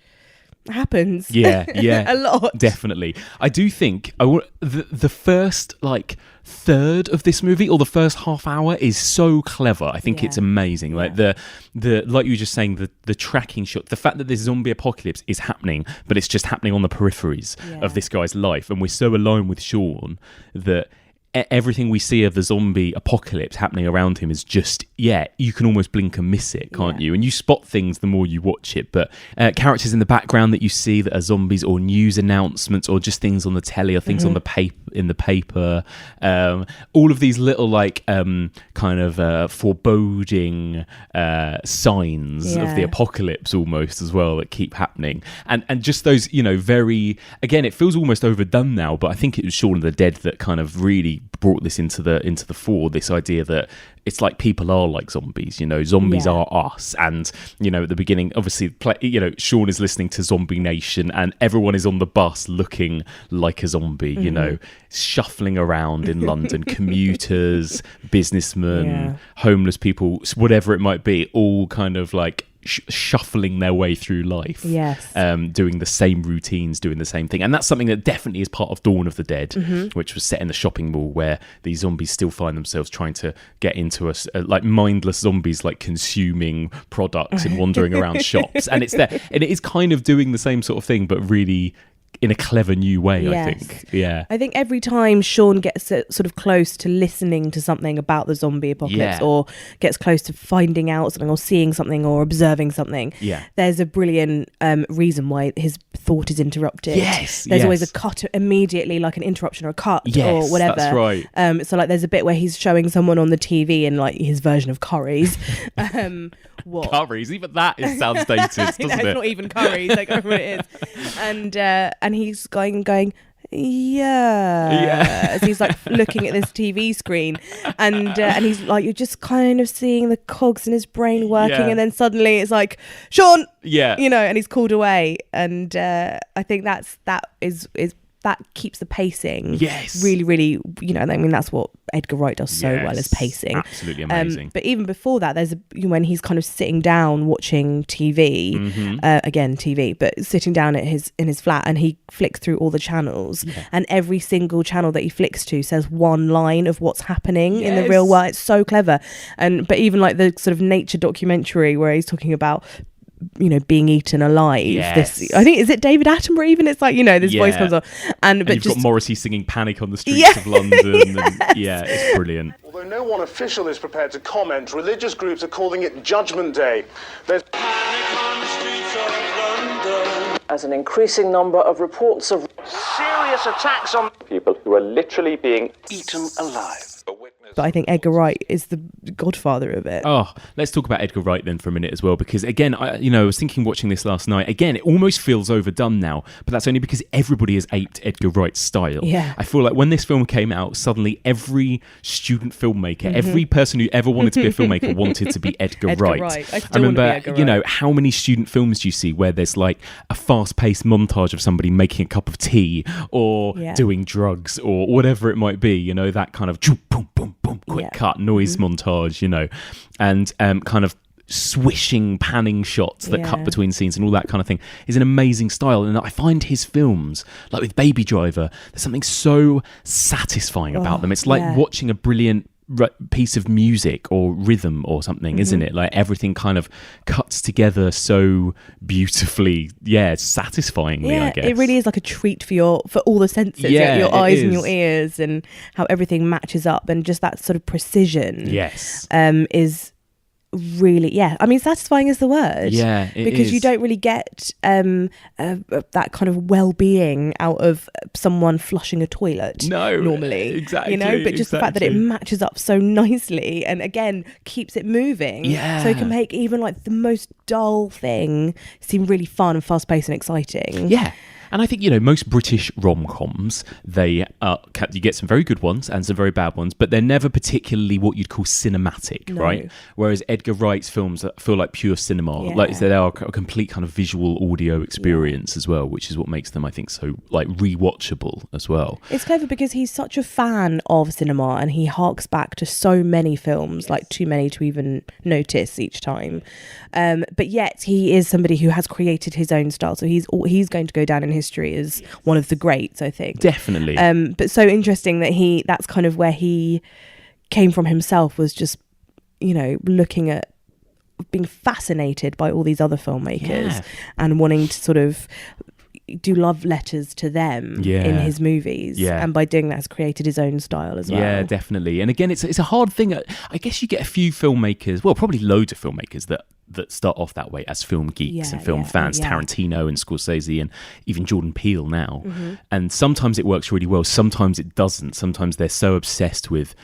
happens. A lot. Definitely. I do think the first like third of this movie, or the first half hour, is so clever. I think it's amazing. Like the like you were just saying, the tracking shot, the fact that this zombie apocalypse is happening, but it's just happening on the peripheries of this guy's life, and we're so alone with Shaun that everything we see of the zombie apocalypse happening around him is just, you can almost blink and miss it, can't you? And you spot things the more you watch it. But characters in the background that you see that are zombies, or news announcements, or just things on the telly, or things on the paper, all of these little like kind of foreboding signs of the apocalypse almost as well that keep happening, and just those, very, again, it feels almost overdone now, but I think it was Shaun of the Dead that kind of really brought this into the fore, this idea that it's like people are like zombies, zombies are us. And at the beginning, obviously, Shaun is listening to Zombie Nation, and everyone is on the bus looking like a zombie, shuffling around in London, commuters, businessmen, homeless people, whatever it might be, all kind of like shuffling their way through life, doing the same routines, doing the same thing. And that's something that definitely is part of Dawn of the Dead, which was set in the shopping mall, where these zombies still find themselves trying to get into us, like mindless zombies, like consuming products and wandering around shops. And it's there, and it is kind of doing the same sort of thing, but really in a clever new way, I think. I think every time Shaun gets sort of close to listening to something about the zombie apocalypse, or gets close to finding out something, or seeing something, or observing something, there's a brilliant reason why his thought is interrupted. There's always a cut immediately, like an interruption or a cut or whatever. That's right. So like there's a bit where he's showing someone on the TV in like his version of curries. What? Curries, even that sounds dated, doesn't it? It's not even curries, like what it is. And he's going, as he's like looking at this TV screen, and he's like, you're just kind of seeing the cogs in his brain working, and then suddenly it's like, Shaun, and he's called away. And I think that is that keeps the pacing Yes. really, really, I mean, that's what Edgar Wright does so well, is pacing. Absolutely amazing. But even before that, there's when he's kind of sitting down watching TV, again TV, but sitting down in his flat, and he flicks through all the channels, and every single channel that he flicks to says one line of what's happening in the real world. It's so clever. But even like the sort of nature documentary where he's talking about being eaten alive. This, I think, is it David Attenborough even? It's like, this voice comes on. But you've got Morrissey singing Panic on the Streets of London. And, it's brilliant. Although no one official is prepared to comment, religious groups are calling it Judgment Day. There's panic on the streets of London, as an increasing number of reports of Serious attacks on People who are literally being eaten alive. But I think Edgar Wright is the godfather of it. Oh, let's talk about Edgar Wright then for a minute as well, because again, I was thinking watching this last night. Again, it almost feels overdone now, but that's only because everybody has aped Edgar Wright's style. Yeah. I feel like when this film came out, suddenly every student filmmaker, every person who ever wanted to be a filmmaker wanted to be Edgar Wright. I remember, want to be Edgar Wright. how many student films do you see where there's like a fast-paced montage of somebody making a cup of tea or doing drugs or whatever it might be, that kind of boom, boom, boom, quick cut noise montage, and kind of swishing panning shots that cut between scenes and all that kind of thing is an amazing style. And I find his films, like with Baby Driver, there's something so satisfying about them. It's like watching a brilliant piece of music or rhythm or something, isn't it? Like everything kind of cuts together so beautifully, satisfyingly, I guess. It really is like a treat for all the senses, your eyes and your ears, and how everything matches up, and just that sort of precision is really satisfying is the word, because you don't really get that kind of well-being out of someone flushing a toilet normally, exactly, but just the fact that it matches up so nicely and again keeps it moving, so it can make even like the most dull thing seem really fun and fast-paced and exciting. And I think, most British rom-coms, you get some very good ones and some very bad ones, but they're never particularly what you'd call cinematic, right? Whereas Edgar Wright's films feel like pure cinema. Like they are a complete kind of visual audio experience as well, which is what makes them, I think, so like rewatchable as well. It's clever because he's such a fan of cinema and he harks back to so many films, like too many to even notice each time. But yet he is somebody who has created his own style. So he's going to go down in history as one of the greats, I think. Definitely. But so interesting that that's kind of where he came from himself, was just, looking at being fascinated by all these other filmmakers and wanting to sort of do love letters to them in his movies, and by doing that has created his own style as well. Definitely. And again, it's a hard thing. I guess you get a few filmmakers, well, probably loads of filmmakers that start off that way as film geeks and film fans, Tarantino and Scorsese and even Jordan Peele now. And sometimes it works really well, sometimes it doesn't. Sometimes they're so obsessed with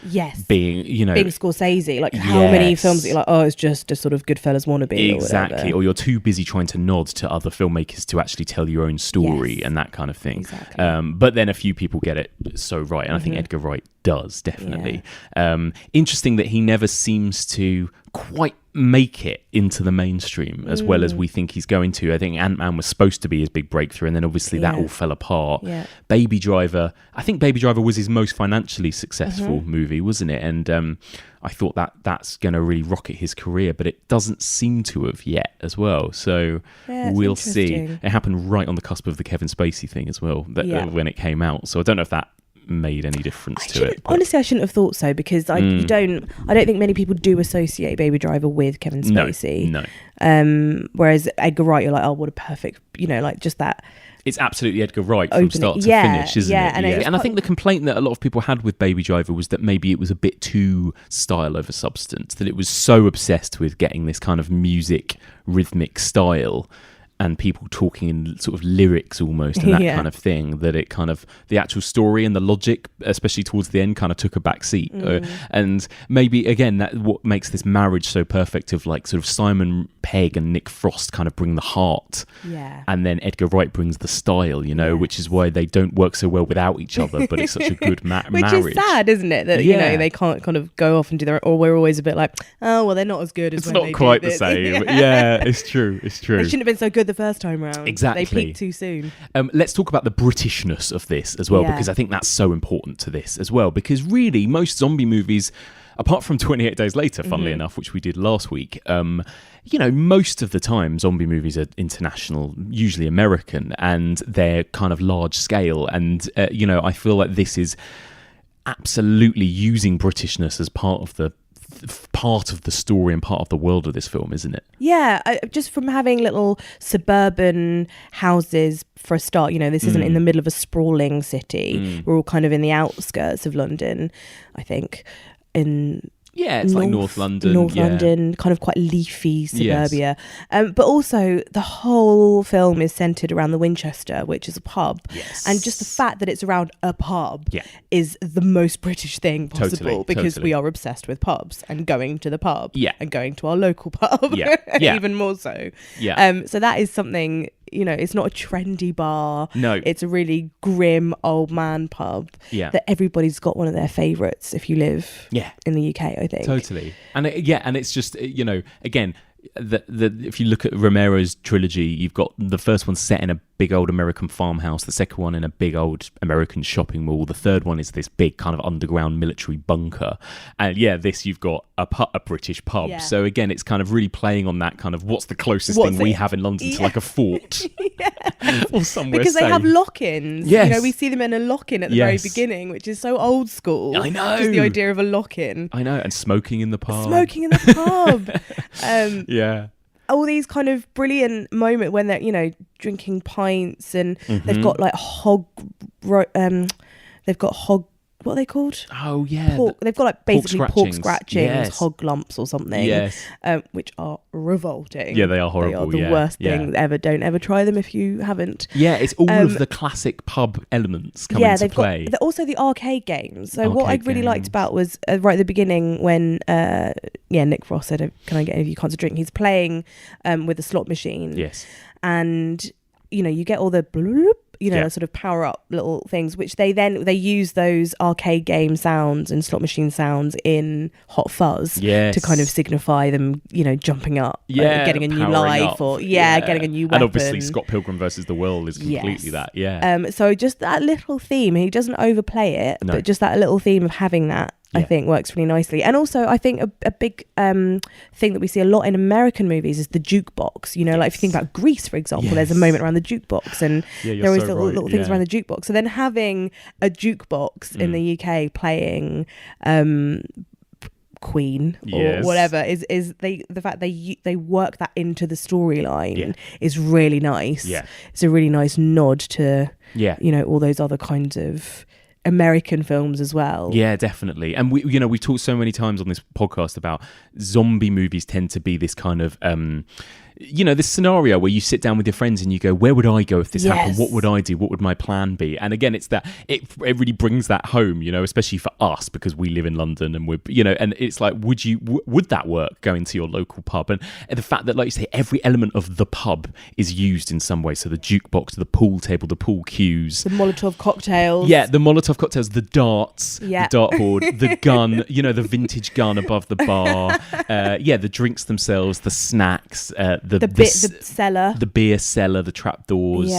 being Scorsese, like how many films that you're like, it's just a sort of Goodfellas wannabe, exactly, or you're too busy trying to nod to other filmmakers to actually tell your own story and that kind of thing. But then a few people get it so right, and I think Edgar Wright does, definitely. Interesting that he never seems to quite make it into the mainstream as well as we think he's going to. I think Ant-Man was supposed to be his big breakthrough, and then obviously that all fell apart. Baby Driver, I think Baby Driver was his most financially successful movie, wasn't it? And I thought that's going to really rocket his career, but it doesn't seem to have yet as well. So we'll see. It happened right on the cusp of the Kevin Spacey thing as well, when it came out. So I don't know if that made any difference to it. Honestly, I shouldn't have thought so, because I don't think many people do associate Baby Driver with Kevin Spacey. No. Whereas Edgar Wright, you're like, oh, what a perfect, like just that. It's absolutely Edgar Wright from start to finish, isn't it? And I think the complaint that a lot of people had with Baby Driver was that maybe it was a bit too style over substance, that it was so obsessed with getting this kind of music, rhythmic style and people talking in sort of lyrics almost and that kind of thing, that it kind of, the actual story and the logic, especially towards the end, kind of took a back seat. And maybe, again, that what makes this marriage so perfect of like sort of Simon Pegg and Nick Frost kind of bring the heart. And then Edgar Wright brings the style, which is why they don't work so well without each other, but it's such a good marriage. Which is sad, isn't it? That, they can't kind of go off and do their, or we're always a bit like, oh, well, they're not as good as it's when not they quite do the this. same. It's true. It shouldn't have been so good the first time round. Exactly. They peaked too soon. Let's talk about the Britishness of this as well, because I think that's so important to this as well. Because really, most zombie movies, apart from 28 Days Later, funnily enough, which we did last week, most of the time zombie movies are international, usually American, and they're kind of large scale. And, I feel like this is absolutely using Britishness as part of the story and part of the world of this film, isn't it? Yeah, just from having little suburban houses for a start, this isn't in the middle of a sprawling city. We're all kind of in the outskirts of London, I think. It's like North London. London, kind of quite leafy suburbia. Yes. But also the whole film is centred around the Winchester, which is a pub. Yes. And just the fact that it's around a pub is the most British thing possible, because we are obsessed with pubs and going to the pub and going to our local pub, even more so. Yeah. So that is something... it's not a trendy bar. No. It's a really grim old man pub that everybody's got one of their favourites if you live in the UK, I think. Totally. And and it's just, again, if you look at Romero's trilogy, you've got the first one set in a big old American farmhouse, the second one in a big old American shopping mall, the third one is this big kind of underground military bunker, and this you've got a British pub. So again, it's kind of really playing on that kind of what's the closest thing we have in London to like a fort or somewhere because safe. They have lock-ins. We see them in a lock-in at the very beginning, which is so old school. I know, just the idea of a lock-in. I know. And smoking in the pub. Yeah. All these kind of brilliant moments when they're, drinking pints and they've got like what are they called? Oh, yeah. Pork. They've got like basically pork scratchings, yes. hog lumps or something. Yes. Which are revolting. Yeah, they are horrible. They are the worst thing ever. Don't ever try them if you haven't. Yeah, it's all of the classic pub elements come into play. Also the arcade games. So what I really liked about was right at the beginning when Nick Frost said, "Can I get any of you cons a drink?" He's playing with a slot machine. Yes. And you get all the bloop, sort of power up little things, which they use those arcade game sounds and slot machine sounds in Hot Fuzz to kind of signify them, jumping up, getting a new life, or getting a new weapon. And obviously Scott Pilgrim versus the World is completely that. Yeah. So just that little theme, he doesn't overplay it, but just that little theme of having that. I think works really nicely. And also I think a big thing that we see a lot in American movies is the jukebox. Like if you think about Grease, for example, there's a moment around the jukebox, and there are always little things around the jukebox. So then having a jukebox in the UK playing Queen or whatever is the fact they work that into the storyline is really nice. It's a really nice nod to all those other kinds of American films as well. Yeah, definitely. And we've talked so many times on this podcast about zombie movies tend to be this kind of this scenario where you sit down with your friends and you go, where would I go if this happened? What would I do? What would my plan be? And again, it's that it really brings that home, especially for us because we live in London and we're, and it's like, would that work going to your local pub? And the fact that, like you say, every element of the pub is used in some way. So the jukebox, the pool table, the pool cues, the Molotov cocktails. Yeah, the Molotov cocktails, the darts, the dartboard, the gun, the vintage gun above the bar. The drinks themselves, the snacks, the cellar, the beer cellar, the trapdoors.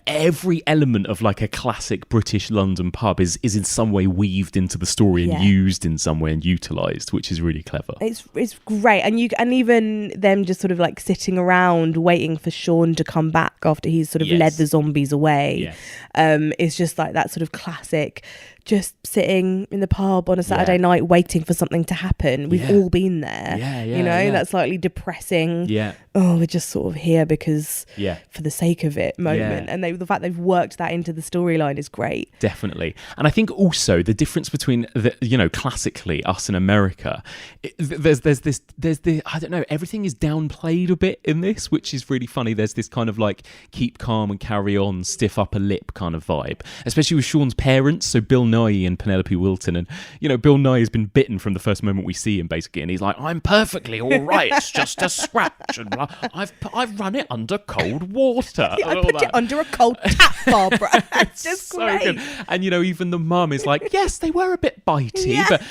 Every element of like a classic British London pub is in some way weaved into the story and used in some way and utilised, which is really clever. It's great, and even them just sort of like sitting around waiting for Shaun to come back after he's sort of led the zombies away. It's just like that sort of classic. Just sitting in the pub on a Saturday night waiting for something to happen. We've all been there. That slightly depressing. Oh, we're just sort of here because for the sake of it moment. And the fact they've worked that into the storyline is great. Definitely. And I think also the difference between classically us in America, there's the I don't know, everything is downplayed a bit in this, which is really funny. There's this kind of like keep calm and carry on, stiff upper lip kind of vibe, especially with Shaun's parents. So Bill Nighy and Penelope Wilton, and Bill Nighy has been bitten from the first moment we see him basically, and he's like, I'm perfectly all right, it's just a scratch and blah I've run it under cold water. I put it under a cold tap, Barbara. It's just so great. good. And even the mum is like, yes, they were a bit bitey, but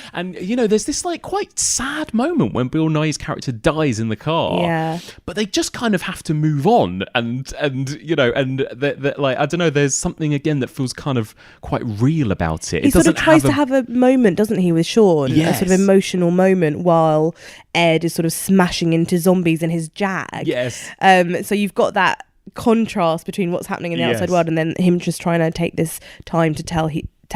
there's this like quite sad moment when Bill Nye's character dies in the car. Yeah. But they just kind of have to move on, and like, I don't know, there's something again that feels kind of quite real about it. He sort of tries to have a moment, doesn't he, with Shaun? Yes. A sort of emotional moment while Ed is sort of smashing into zombies in his Jag. Yes. So you've got that contrast between what's happening in the outside world and then him just trying to take this time to tell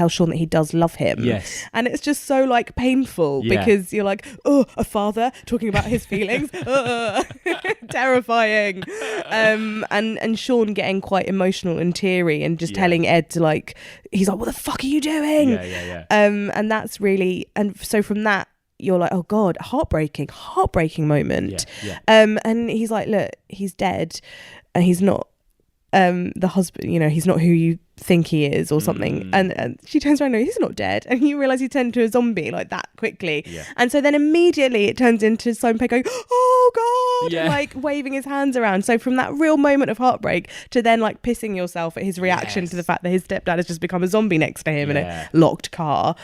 Shaun that he does love him. Yes. And it's just so like painful because you're like, oh, a father talking about his feelings. Terrifying. And Shaun getting quite emotional and teary and just telling Ed to like, he's like, what the fuck are you doing? Yeah. And that's really, and so from that, you're like, oh God, heartbreaking moment. Yeah. And he's like, look, he's dead and he's not the husband, he's not who you think he is or something. And she turns around and goes, he's not dead. And you realise he turned into a zombie like that quickly. Yeah. And so then immediately it turns into Simon Pegg going, oh God, Yeah. like waving his hands around. So from that real moment of heartbreak to then like pissing yourself at his reaction to the fact that his stepdad has just become a zombie next to him in a locked car,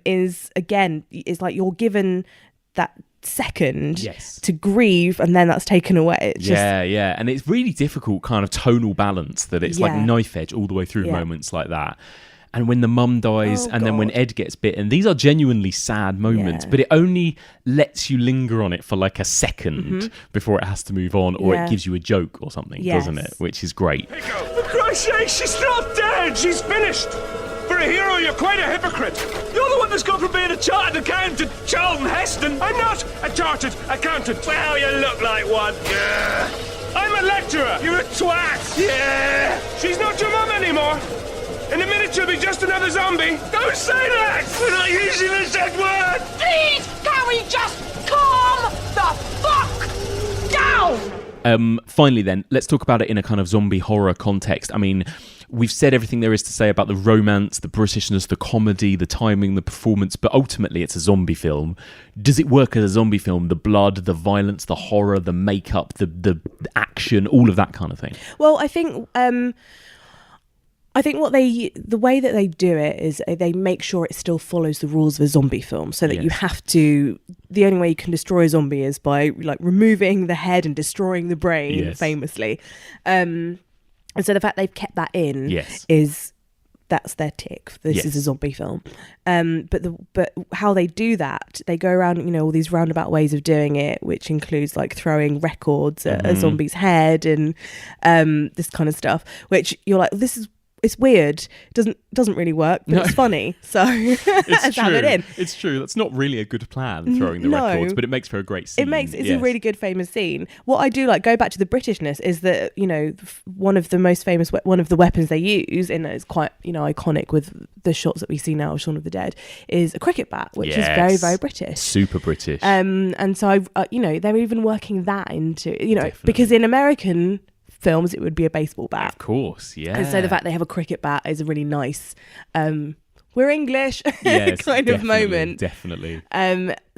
is like you're given that second to grieve and then that's taken away. It's and it's really difficult kind of tonal balance that it's like knife edge all the way through moments like that. And when the mum dies and then when Ed gets bitten, these are genuinely sad moments, but it only lets you linger on it for like a second before it has to move on, or it gives you a joke or something, doesn't it? Which is great. For Christ's sake, she's not dead! She's finished! For a hero, you're quite a hypocrite. You're the one that's gone from being a chartered accountant to Charlton Heston. I'm not a chartered accountant. Well, you look like one. Yeah. I'm a lecturer. You're a twat. Yeah. She's not your mum anymore. In a minute, she'll be just another zombie. Don't say that! We're not using the Z word! Please, can we just calm the fuck down? Finally then, let's talk about it in a kind of zombie horror context. I mean, we've said everything there is to say about the romance, the Britishness, the comedy, the timing, the performance, but ultimately it's a zombie film. Does it work as a zombie film? The blood, the violence, the horror, the makeup, the action, all of that kind of thing? Well, I think the way that they do it is they make sure it still follows the rules of a zombie film, so that you have to, the only way you can destroy a zombie is by like removing the head and destroying the brain, famously. And so the fact they've kept that in is that's their tick. This is a zombie film. But how they do that, they go around, all these roundabout ways of doing it, which includes like throwing records at a zombie's head and this kind of stuff, which you're like, it's weird. It doesn't really work, but it's funny. So let's have it in. It's true. That's not really a good plan, throwing the records, but it makes for a great scene. It's a really good famous scene. What I do like, go back to the Britishness, is that one of the most famous one of the weapons they use, and it's quite iconic with the shots that we see now of Shaun of the Dead, is a cricket bat, which is very, very British, super British. And so they're even working that into because in American films it would be a baseball bat, of course, and so the fact they have a cricket bat is a really nice we're English kind of moment, definitely.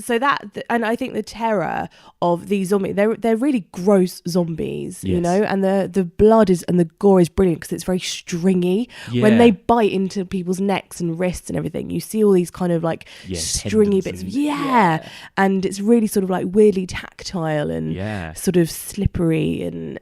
So that, and I think the terror of these zombies, they're really gross zombies, and the blood is, and the gore is brilliant because it's very stringy. When they bite into people's necks and wrists and everything, you see all these kind of like stringy bits, and it's really sort of like weirdly tactile and sort of slippery, and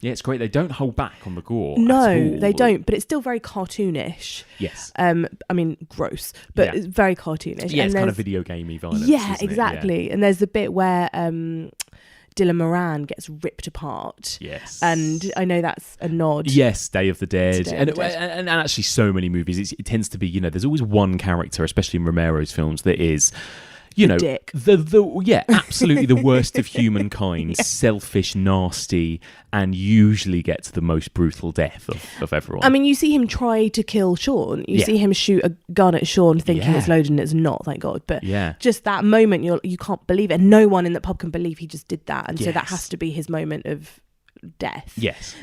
it's great. They don't hold back on the gore. No, they don't, but it's still very cartoonish. Yes. I mean, gross, but it's very cartoonish. Yeah, it's kind of video gamey violence. Yeah, exactly. And there's the bit where Dylan Moran gets ripped apart. Yes. And I know that's a nod. Yes, Day of the Dead. And actually so many movies, it tends to be, there's always one character, especially in Romero's films, that is... dick. Absolutely the worst of humankind, selfish, nasty, and usually gets the most brutal death of everyone. I mean, you see him try to kill Shaun. You see him shoot a gun at Shaun thinking it's loaded and it's not, thank God. But just that moment, you can't believe it. And no one in the pub can believe he just did that. And so that has to be his moment of death. Yes.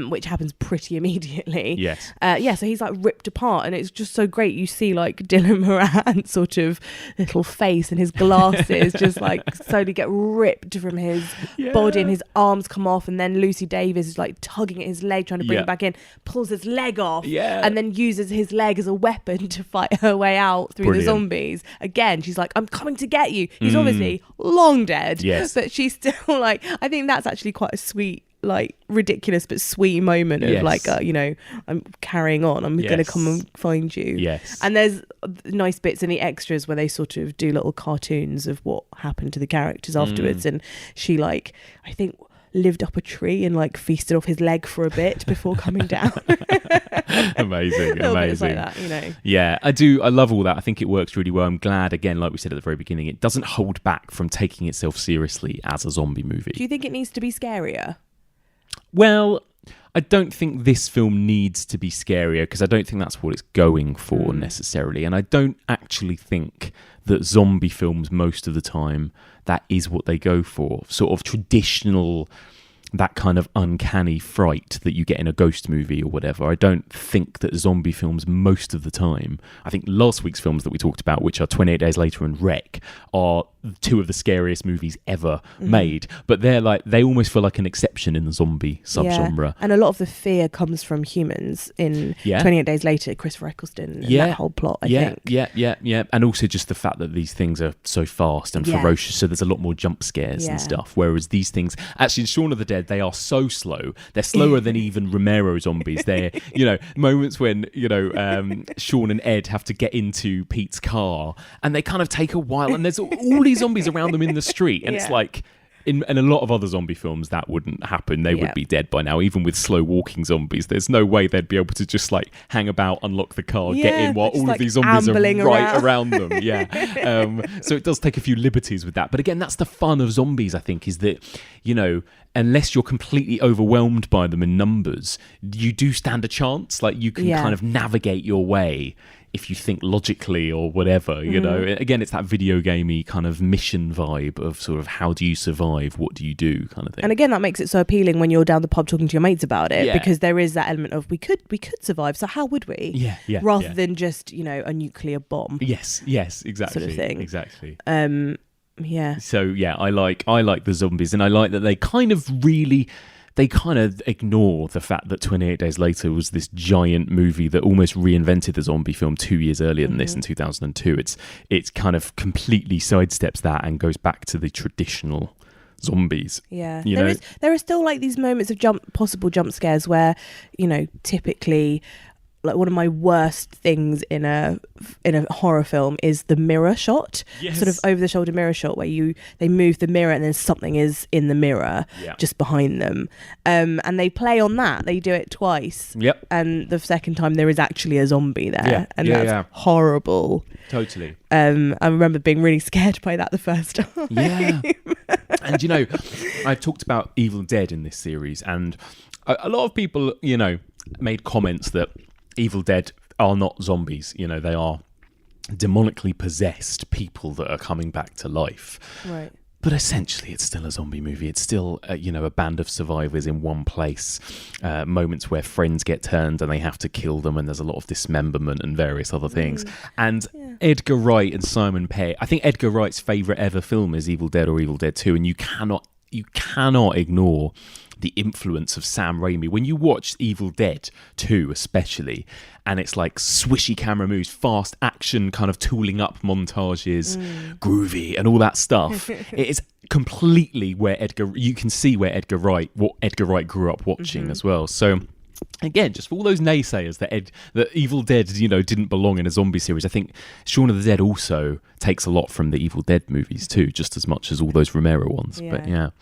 Which happens pretty immediately. Yes. So he's like ripped apart, and it's just so great. You see like Dylan Moran's sort of little face and his glasses just like slowly get ripped from his body, and his arms come off, and then Lucy Davis is like tugging at his leg, trying to bring it back in, pulls his leg off, and then uses his leg as a weapon to fight her way out through the zombies. Again, she's like, I'm coming to get you. He's obviously long dead, but she's still like, I think that's actually quite a sweet, like ridiculous but sweet moment of like, you know, I'm carrying on, I'm going to come and find you. And there's nice bits in the extras where they sort of do little cartoons of what happened to the characters afterwards, and she like, I think, lived up a tree and like feasted off his leg for a bit before coming down. amazing Like that, you know. Yeah, I love all that. I think it works really well. I'm glad, again, like we said at the very beginning, it doesn't hold back from taking itself seriously as a zombie movie. Do you think it needs to be scarier? Well, I don't think this film needs to be scarier, because I don't think that's what it's going for necessarily. And I don't actually think that zombie films, most of the time, that is what they go for. Sort of traditional, that kind of uncanny fright that you get in a ghost movie or whatever. I don't think that zombie films, most of the time, I think last week's films that we talked about, which are 28 Days Later and Wreck, are two of the scariest movies ever made, but they almost feel like an exception in the zombie subgenre. And a lot of the fear comes from humans in 28 Days Later, Christopher Eccleston, and that whole plot, I think. Yeah. And also just the fact that these things are so fast and ferocious, so there's a lot more jump scares and stuff, whereas these things, actually in Shaun of the Dead, they are so slow. They're slower than even Romero zombies. They're, you know, moments when, you know, Shaun and Ed have to get into Pete's car, and they kind of take a while, and there's all these zombies around them in the street, and it's like, in a lot of other zombie films that wouldn't happen. They would be dead by now. Even with slow walking zombies, there's no way they'd be able to just like hang about, unlock the car, get in while all of these zombies are right around them. So it does take a few liberties with that, but again, that's the fun of zombies, I think, is that, you know, unless you're completely overwhelmed by them in numbers, you do stand a chance. Like, you can kind of navigate your way if you think logically or whatever, you know. Again, it's that video gamey kind of mission vibe of sort of, how do you survive, what do you do, kind of thing. And again, that makes it so appealing when you're down the pub talking to your mates about it, because there is that element of we could survive, so how would we? Rather than just, you know, a nuclear bomb. Yes, exactly. Sort of thing. Exactly. So I like the zombies, and I like that they kind of ignore the fact that 28 Days Later was this giant movie that almost reinvented the zombie film 2 years earlier than this, in 2002. It's kind of completely sidesteps that and goes back to the traditional zombies. Yeah, there are still like these moments of possible jump scares where, you know, typically, like, one of my worst things in a horror film is the mirror shot, sort of over the shoulder mirror shot, where they move the mirror and then something is in the mirror just behind them, and they play on that. They do it twice, and the second time there is actually a zombie there, and that's horrible. Totally. I remember being really scared by that the first time. And you know, I've talked about Evil Dead in this series, and a lot of people, you know, made comments that Evil Dead are not zombies. You know, they are demonically possessed people that are coming back to life. Right. But essentially, it's still a zombie movie. It's still, you know, a band of survivors in one place. Moments where friends get turned and they have to kill them, and there's a lot of dismemberment and various other things. And Edgar Wright and Simon Pegg, I think Edgar Wright's favourite ever film is Evil Dead or Evil Dead 2, and you cannot ignore the influence of Sam Raimi. When you watch Evil Dead 2 especially, and it's like swishy camera moves, fast action kind of tooling up montages, groovy and all that stuff, it is completely where you can see where what Edgar Wright grew up watching as well. So again, just for all those naysayers that Evil Dead, you know, didn't belong in a zombie series, I think Shaun of the Dead also takes a lot from the Evil Dead movies too, just as much as all those Romero ones. But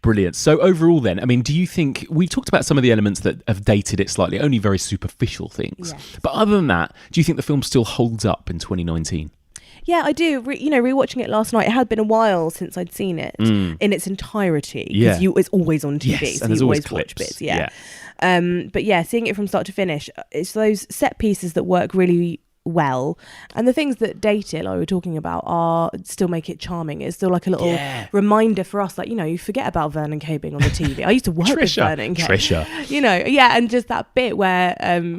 brilliant. So overall then, I mean, do you think, we've talked about some of the elements that have dated it slightly, only very superficial things, but other than that, do you think the film still holds up in 2019? Yeah, I do. Rewatching it last night, it had been a while since I'd seen it in its entirety, because it's always on TV, so you always watch bits. But yeah, seeing it from start to finish, it's those set pieces that work really well, and the things that date it, like we were talking about, are still make it charming. It's still like a little reminder for us, like, you know, you forget about Vernon Kay being on the TV. I used to work with Vernon Kay. Trisha. You know, and just that bit where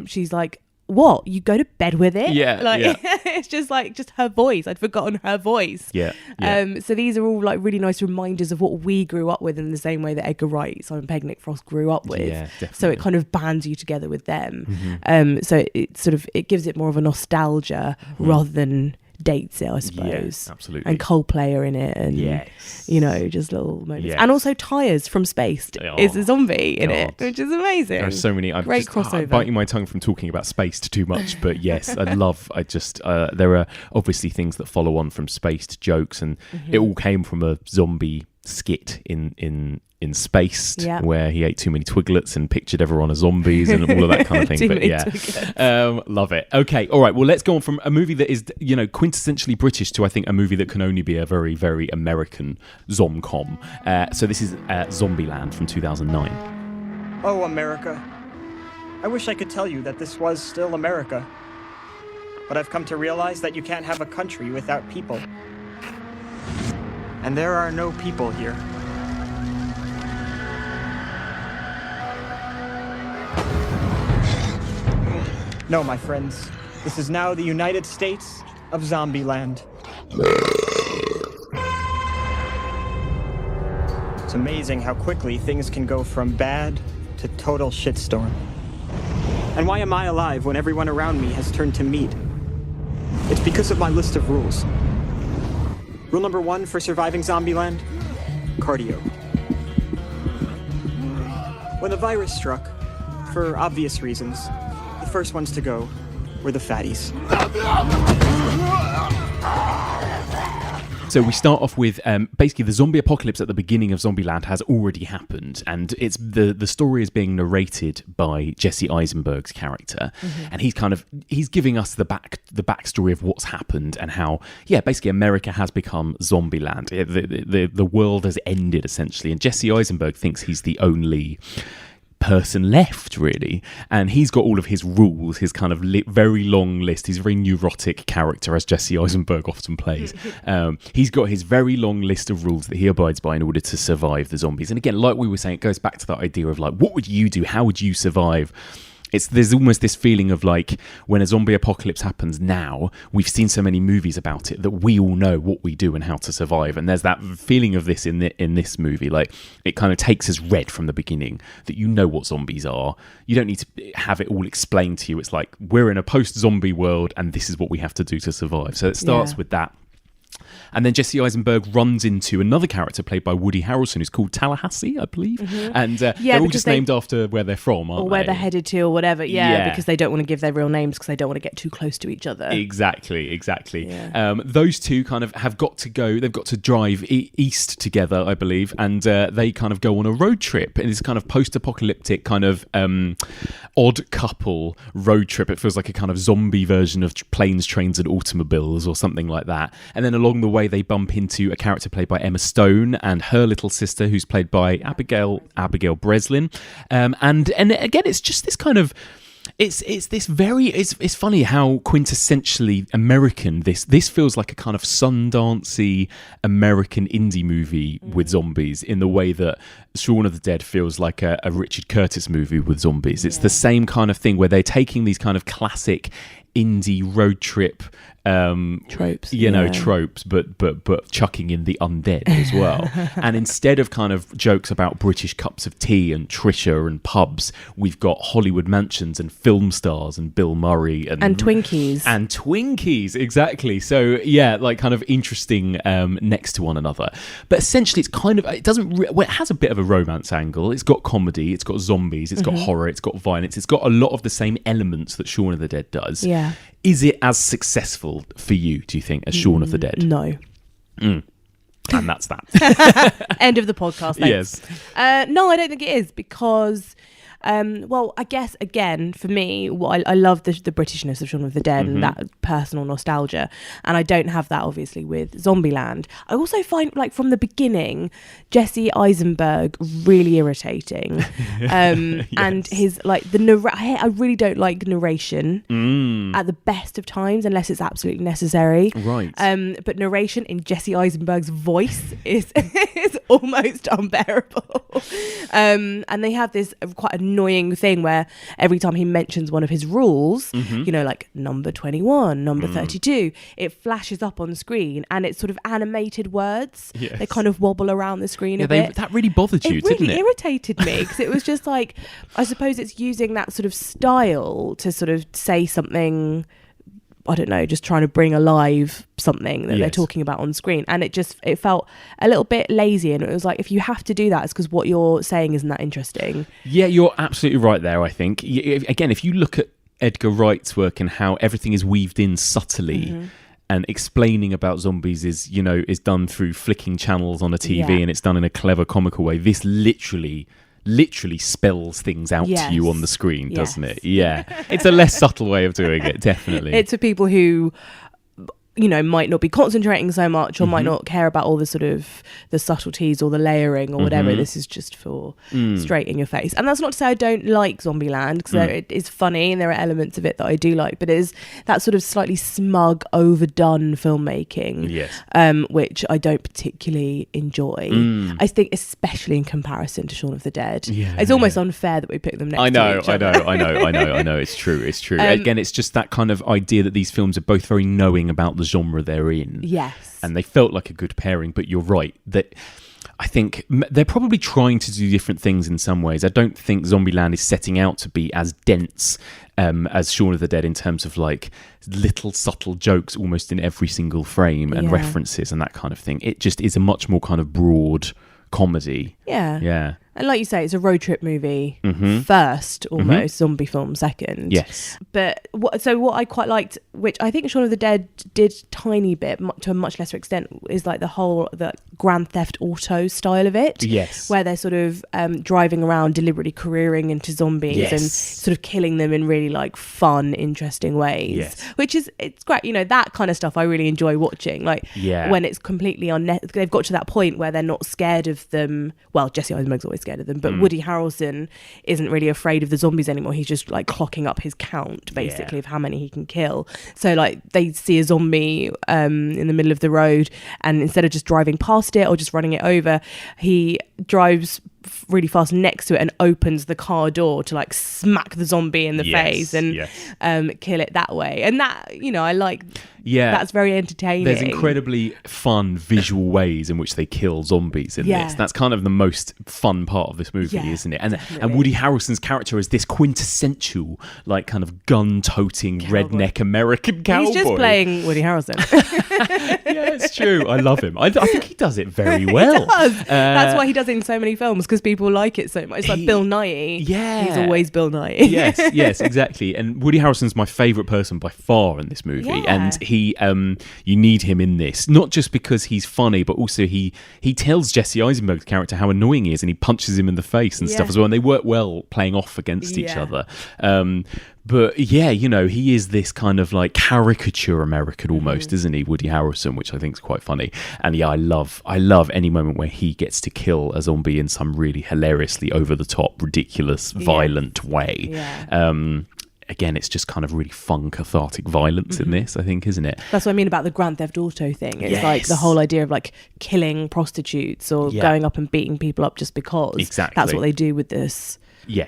she's like, what, you go to bed with it? It's just her voice. I'd forgotten her voice. So these are all like really nice reminders of what we grew up with, in the same way that Edgar Wright, Simon Pegg, Nick Frost grew up with. So it kind of bands you together with them. So it sort of, it gives it more of a nostalgia rather than dates it, I suppose. Absolutely. And Coldplay are in it, and you know, just little moments. And also Tyres from Spaced is a zombie in it, which is amazing. There are so many. I'm great just crossover. Biting my tongue from talking about Spaced too much, but yes, there are obviously things that follow on from Spaced jokes, and it all came from a zombie skit in Spaced, where he ate too many Twiglets and pictured everyone as zombies and all of that kind of thing. But love it. Okay, all right. Well, let's go on from a movie that is, you know, quintessentially British to, I think, a movie that can only be a very, very American zom-com. So this is Zombieland from 2009. Oh, America. I wish I could tell you that this was still America. But I've come to realize that you can't have a country without people. And there are no people here. No, my friends. This is now the United States of Zombieland. It's amazing how quickly things can go from bad to total shitstorm. And why am I alive when everyone around me has turned to meat? It's because of my list of rules. Rule number 1 for surviving Zombieland: cardio. When the virus struck, for obvious reasons, the first ones to go were the fatties. So we start off with basically the zombie apocalypse at the beginning of Zombieland has already happened, and it's the story is being narrated by Jesse Eisenberg's character, and he's giving us the backstory of what's happened and how basically America has become Zombieland. The world has ended essentially, and Jesse Eisenberg thinks he's the only person left, really, and he's got all of his rules, his kind of very long list. He's a very neurotic character, as Jesse Eisenberg often plays. He's got his very long list of rules that he abides by in order to survive the zombies. And again, like we were saying, it goes back to that idea of like, what would you do? How would you survive? There's almost this feeling of like, when a zombie apocalypse happens now, we've seen so many movies about it that we all know what we do and how to survive. And there's that feeling of this in this movie. Like, it kind of takes us red from the beginning that you know what zombies are. You don't need to have it all explained to you. It's like, we're in a post-zombie world and this is what we have to do to survive. So it starts with that. And then Jesse Eisenberg runs into another character played by Woody Harrelson, who's called Tallahassee, I believe. And they're all just named after where they're from, aren't they? Or where they're headed to or whatever. Because they don't want to give their real names because they don't want to get too close to each other. Exactly. Those two kind of have got to go, they've got to drive east together, I believe, and they kind of go on a road trip. And it's kind of post-apocalyptic kind of odd couple road trip. It feels like a kind of zombie version of Planes, Trains and Automobiles or something like that. And then along the way, they bump into a character played by Emma Stone and her little sister, who's played by Abigail Breslin. And again, it's just this kind of, it's funny how quintessentially American this feels like a kind of Sundancey American indie movie with zombies, in the way that Shaun of the Dead feels like a Richard Curtis movie with zombies. It's the same kind of thing where they're taking these kind of classic indie road trip tropes, tropes, but chucking in the undead as well. And instead of kind of jokes about British cups of tea and Trisha and pubs, we've got Hollywood mansions and film stars and Bill Murray and Twinkies, exactly. So like kind of interesting next to one another. But essentially, it's kind of, it has a bit of a romance angle. It's got comedy, it's got zombies, it's got horror, it's got violence, it's got a lot of the same elements that Shaun of the Dead does. Is it as successful for you, do you think, as Shaun of the Dead? No. And that's that. End of the podcast. Thanks. Yes. No, I don't think it is, because Well, I guess again for me, what I love the Britishness of Shaun of the Dead and that personal nostalgia, and I don't have that obviously with Zombieland. I also find like from the beginning, Jesse Eisenberg really irritating, and his like I really don't like narration at the best of times unless it's absolutely necessary. Right. But narration in Jesse Eisenberg's voice is almost unbearable. And they have this quite annoying thing where every time he mentions one of his rules, you know, like number 21, number 32, it flashes up on screen and it's sort of animated words. Yes. They kind of wobble around the screen a bit. That really bothered you, didn't it? It really irritated me because it was just like, I suppose it's using that sort of style to sort of say something, I don't know, just trying to bring alive something that they're talking about on screen. And it felt a little bit lazy. And it was like, if you have to do that, it's because what you're saying isn't that interesting. Yeah, you're absolutely right there, I think. Again, if you look at Edgar Wright's work and how everything is weaved in subtly, and explaining about zombies is done through flicking channels on a TV and it's done in a clever, comical way. This literally spells things out to you on the screen, doesn't it? Yeah. It's a less subtle way of doing it, definitely. It's for people who, you know, might not be concentrating so much or might not care about all the sort of the subtleties or the layering or whatever. This is just for straight in your face. And that's not to say I don't like Zombieland, because it is funny and there are elements of it that I do like, but it is that sort of slightly smug, overdone filmmaking, which I don't particularly enjoy. I think especially in comparison to Shaun of the Dead. It's almost unfair that we pick them next to each other. I know. It's true. Again, it's just that kind of idea that these films are both very knowing about the genre they're in. Yes. And they felt like a good pairing, but you're right that I think they're probably trying to do different things in some ways. I don't think Zombieland is setting out to be as dense as Shaun of the Dead in terms of like little subtle jokes almost in every single frame and references and that kind of thing. It just is a much more kind of broad comedy. Yeah. And like you say, it's a road trip movie first, almost, zombie film second. Yes. But what I quite liked, which I think Shaun of the Dead did tiny bit to a much lesser extent, is like the Grand Theft Auto style of it. Yes. Where they're sort of driving around, deliberately careering into zombies and sort of killing them in really like fun, interesting ways. Yes. Which is, it's great. You know, that kind of stuff I really enjoy watching. Like when it's completely they've got to that point where they're not scared of them. Well, Jesse Eisenberg's always scared of them, but Woody Harrelson isn't really afraid of the zombies anymore. He's just like clocking up his count basically of how many he can kill. So like they see a zombie in the middle of the road, and instead of just driving past it or just running it over, he drives really fast next to it and opens the car door to like smack the zombie in the face and kill it that way. And that, you know, I like that's very entertaining. There's incredibly fun visual ways in which they kill zombies in this. That's kind of the most fun part of this movie, isn't it? And Woody Harrelson's character is this quintessential like kind of gun-toting redneck American cowboy. He's just playing Woody Harrelson. Yeah, it's true. I love him. I think he does it very well. He does. That's why he does it in so many films, because people like it so much. It's like Bill Nighy. Yeah. He's always Bill Nighy. yes, exactly. And Woody Harrelson's my favourite person by far in this movie. And he, you need him in this, not just because he's funny, but also he tells Jesse Eisenberg's character how annoying he is, and he punches him in the face and stuff as well. And they work well playing off against each other. But yeah, you know, he is this kind of like caricature American almost, isn't he, Woody Harrelson, which I think is quite funny. And yeah, I love any moment where he gets to kill a zombie in some really hilariously over the top, ridiculous, violent way. Again, it's just kind of really fun, cathartic violence in this, I think, isn't it? That's what I mean about the Grand Theft Auto thing. It's like the whole idea of like killing prostitutes or going up and beating people up just because. Exactly. That's what they do with this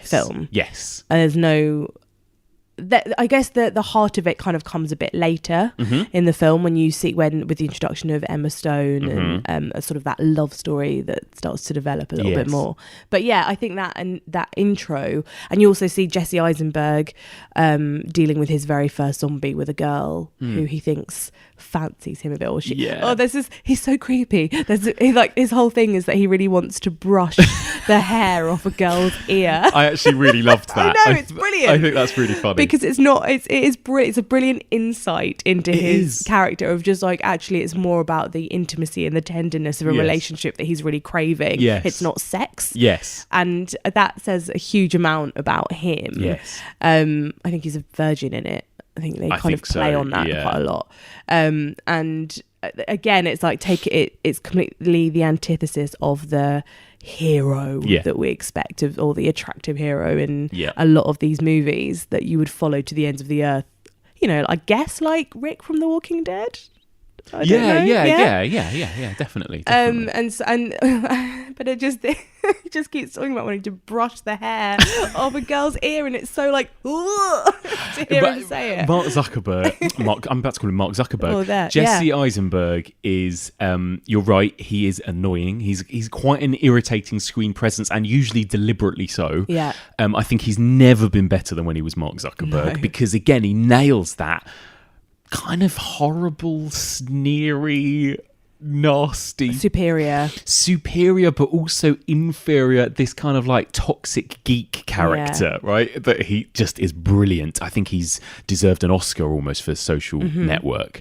film. Yes. And there's no... I guess the heart of it kind of comes a bit later in the film, when you see with the introduction of Emma Stone and sort of that love story that starts to develop a little bit more. But yeah, I think that intro, and you also see Jesse Eisenberg dealing with his very first zombie with a girl who he thinks fancies him a bit, or she. Yeah. Oh, he's so creepy. His whole thing is that he really wants to brush the hair off a girl's ear. I actually really loved that. I know, it's brilliant. I think that's really funny because it's a brilliant insight into his character of just like, actually it's more about the intimacy and the tenderness of a relationship that he's really craving. Yes. It's not sex. Yes. And that says a huge amount about him. Yes. I think he's a virgin in it. I think they kind of play on that quite a lot. And again, it's like it's completely the antithesis of the hero that we expect of, or the attractive hero in a lot of these movies that you would follow to the ends of the earth. You know, I guess like Rick from The Walking Dead. Yeah, definitely. But it just keeps talking about wanting to brush the hair off a girl's ear, and it's so like to hear him say it. Mark Zuckerberg, I'm about to call him Mark Zuckerberg. Jesse Eisenberg is, you're right, he is annoying. He's quite an irritating screen presence, and usually deliberately so. Yeah. I think he's never been better than when he was Mark Zuckerberg, because again, he nails that kind of horrible, sneery, nasty, superior but also inferior, this kind of like toxic geek character, right? That he just is brilliant. I think he's deserved an Oscar almost for Social Network.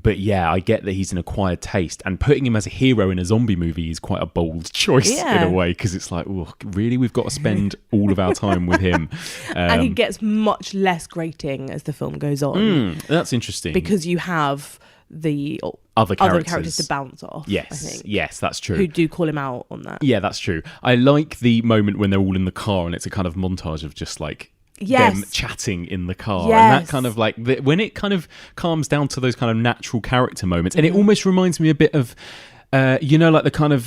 But yeah, I get that he's an acquired taste, and putting him as a hero in a zombie movie is quite a bold choice in a way, because it's like, oh, really, we've got to spend all of our time with him. And he gets much less grating as the film goes on. That's interesting. Because you have the other characters to bounce off. Yes, I think. Yes, that's true. Who do call him out on that. Yeah, that's true. I like the moment when they're all in the car and it's a kind of montage of just like them chatting in the car, and that kind of like when it kind of calms down to those kind of natural character moments, and it almost reminds me a bit of like the kind of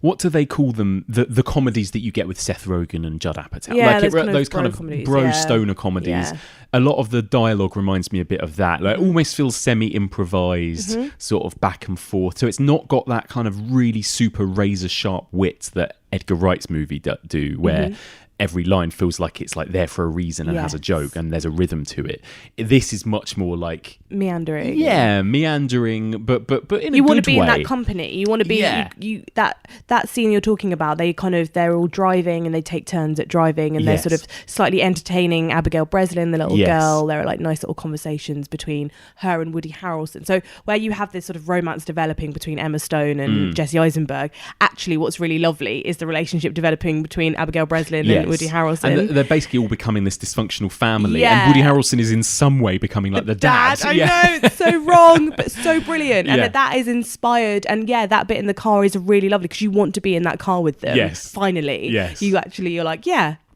what do they call them, the comedies that you get with Seth Rogen and Judd Apatow, those kind of bro stoner comedies. A lot of the dialogue reminds me a bit of that. Like, it almost feels semi-improvised, sort of back and forth. So it's not got that kind of really super razor-sharp wit that Edgar Wright's movie do, where every line feels like it's like there for a reason and has a joke and there's a rhythm to it. This is much more like meandering. Yeah, meandering, but in a good way. You want to be in that company. You want to be that scene you're talking about. They're all driving and they take turns at driving, and they're sort of slightly entertaining Abigail Breslin, the little girl. There are like nice little conversations between her and Woody Harrelson. So where you have this sort of romance developing between Emma Stone and Jesse Eisenberg, actually what's really lovely is the relationship developing between Abigail Breslin and Woody Harrelson. And they're basically all becoming this dysfunctional family. And Woody Harrelson is in some way becoming like the dad. I know, it's so wrong, but so brilliant. And that is inspired. And that bit in the car is really lovely because you want to be in that car with them. Yes. Finally. Yes. You're like,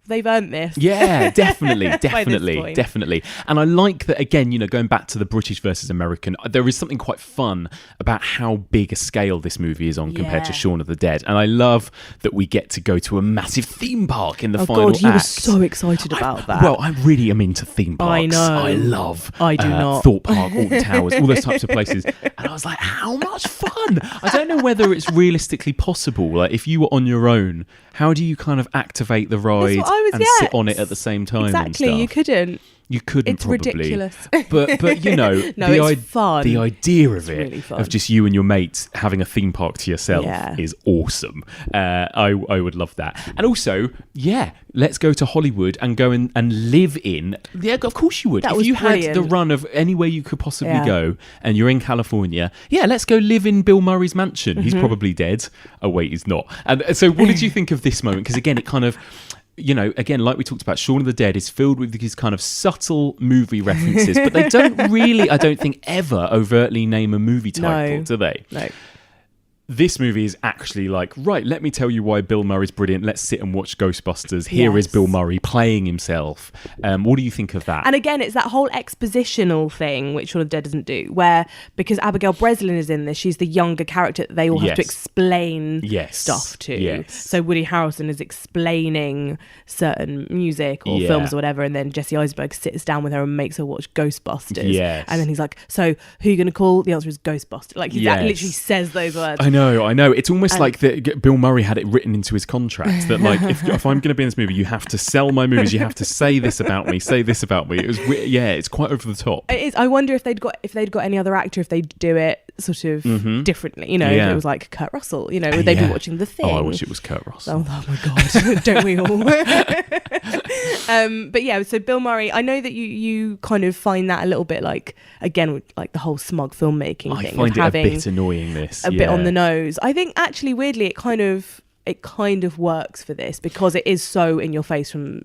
they've earned this. Yeah, definitely. And I like that, again, going back to the British versus American, there is something quite fun about how big a scale this movie is on compared to Shaun of the Dead. And I love that we get to go to a massive theme park in the final act. Oh God, you were so excited about that. Well, I really am into theme parks. I know. I love I do not. Thorpe Park, Alton Towers, all those types of places. And I was like, how much fun? I don't know whether it's realistically possible. Like, if you were on your own, how do you kind of activate the ride and sit on it at the same time? Exactly, and stuff? you couldn't. You couldn't. It's probably. ridiculous. But it's fun. The idea of it's really fun. of just you and your mates having a theme park to yourself is awesome. I would love that. And also, let's go to Hollywood and go and live in. Yeah, of course you would. If you had the run of anywhere you could possibly go, and you're in California, let's go live in Bill Murray's mansion. He's probably dead. Oh wait, he's not. And so, what did you think of this moment? Because again, it kind of, again, like we talked about, Shaun of the Dead is filled with these kind of subtle movie references, but they don't really, I don't think, ever overtly name a movie title, do they? No. This movie is actually like, right, let me tell you why Bill Murray's brilliant. Let's sit and watch Ghostbusters. Here is Bill Murray playing himself. What do you think of that? And again, it's that whole expositional thing, which Shaun of the Dead doesn't do, where because Abigail Breslin is in this, she's the younger character that they all have to explain stuff to. Yes. So Woody Harrelson is explaining certain music or films or whatever, and then Jesse Eisenberg sits down with her and makes her watch Ghostbusters. Yes. And then he's like, so who are you going to call? The answer is Ghostbusters. Like, he literally says those words. I know. know. It's almost like Bill Murray had it written into his contract that like if I'm going to be in this movie, you have to sell my movies. You have to say this about me. Say this about me. It was it's quite over the top. It is. I wonder if they'd got any other actor, if they'd do it sort of differently. You know, if it was like Kurt Russell. You know, would they be watching The Thing? Oh, I wish it was Kurt Russell. Oh my god, don't we all? But yeah, so Bill Murray, I know that you kind of find that a little bit like, again, with like the whole smug filmmaking thing. I find it a bit annoying, this. A bit on the nose. I think actually, weirdly, it kind of works for this because it is so in your face from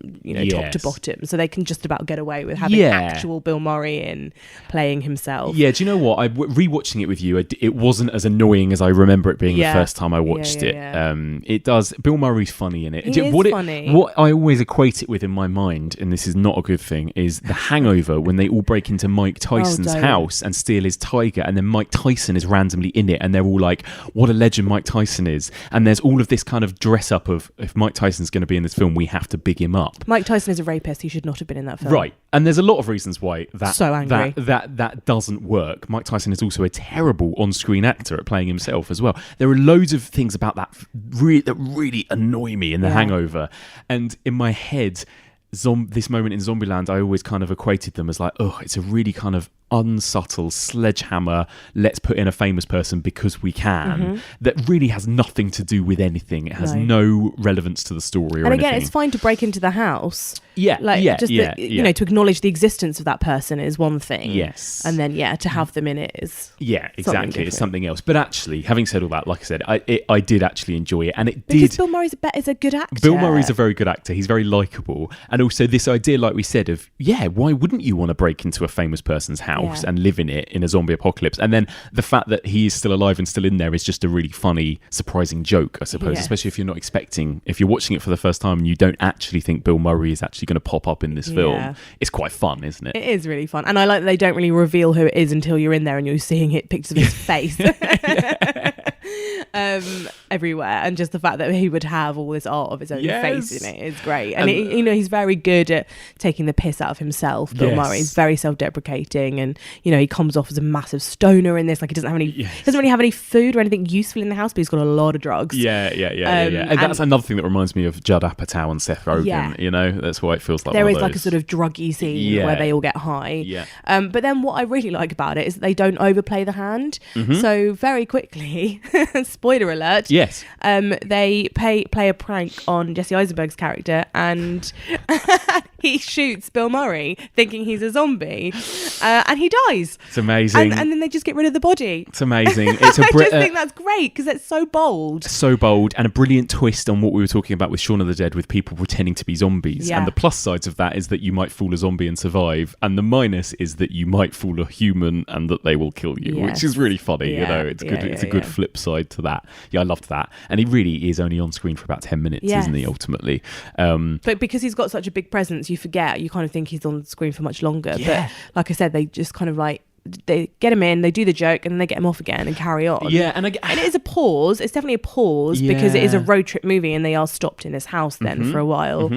top to bottom, so they can just about get away with having actual Bill Murray in playing himself. Yeah, do you know what? Rewatching it with you, it wasn't as annoying as I remember it being the first time I watched it. It does. Bill Murray's funny in it. He is funny. What I always equate it with in my mind, and this is not a good thing, is The Hangover when they all break into Mike Tyson's house and steal his tiger, and then Mike Tyson is randomly in it, and they're all like, "What a legend Mike Tyson is!" And there's all of this kind of dress up of, if Mike Tyson's going to be in this film, we have to big him up. Mike Tyson is a rapist. He should not have been in that film. Right. And there's a lot of reasons why that that doesn't work. Mike Tyson is also a terrible on-screen actor at playing himself as well. There are loads of things about that that really annoy me in The Hangover. And in my head, this moment in Zombieland, I always kind of equated them as like, oh, it's a really kind of unsubtle sledgehammer, let's put in a famous person because we can, that really has nothing to do with anything. It has no relevance to the story or and anything. Again, it's fine to break into the house. To acknowledge the existence of that person is one thing. Yes. And then, to have them in it is exactly. It's something else. But actually, having said all that, like I said, I did actually enjoy it. And because Bill Murray is a good actor. Bill Murray's a very good actor. He's very likeable. And also this idea, like we said, of, why wouldn't you want to break into a famous person's house and live in it in a zombie apocalypse? And then the fact that he is still alive and still in there is just a really funny, surprising joke, I suppose, especially if you're not expecting, if you're watching it for the first time and you don't actually think Bill Murray is actually going to pop up in this film. It's quite fun, isn't it? It is really fun. And I like that they don't really reveal who it is until you're in there and you're seeing pictures of his face. Everywhere, and just the fact that he would have all this art of his own face in it is great. And he's very good at taking the piss out of himself. Bill Murray is very self-deprecating, and he comes off as a massive stoner in this. Like, he doesn't really have any food or anything useful in the house, but he's got a lot of drugs. And that's another thing that reminds me of Judd Apatow and Seth Rogen. That's why it feels like there is like a sort of druggy scene where they all get high. But then what I really like about it is that they don't overplay the hand. So very quickly, spoiler alert, they play a prank on Jesse Eisenberg's character, and he shoots Bill Murray thinking he's a zombie, and he dies. It's amazing. And then they just get rid of the body. It's amazing. I just think that's great because it's so bold. So bold, and a brilliant twist on what we were talking about with Shaun of the Dead, with people pretending to be zombies. And the plus sides of that is that you might fool a zombie and survive, and the minus is that you might fool a human and that they will kill you, which is really funny. It's good. It's a good flip side to that. I loved that. And he really is only on screen for about 10 minutes, isn't he, ultimately? But because he's got such a big presence, you forget. You kind of think he's on screen for much longer. But like I said, they just kind of like, they get him in, they do the joke, and then they get him off again and carry on. And it is a pause. It's definitely a pause because it is a road trip movie, and they are stopped in his house then for a while.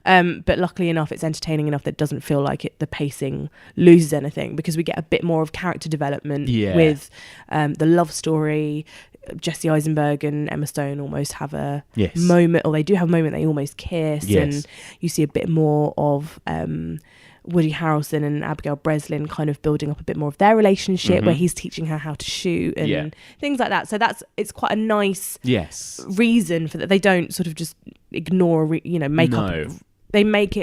But luckily enough, it's entertaining enough that it doesn't feel like the pacing loses anything, because we get a bit more of character development with the love story. Jesse Eisenberg and Emma Stone almost have a moment, or they do have a moment, they almost kiss, and you see a bit more of Woody Harrelson and Abigail Breslin kind of building up a bit more of their relationship, where he's teaching her how to shoot and things like that. So it's quite a nice reason for that. They don't sort of just ignore, make up. They make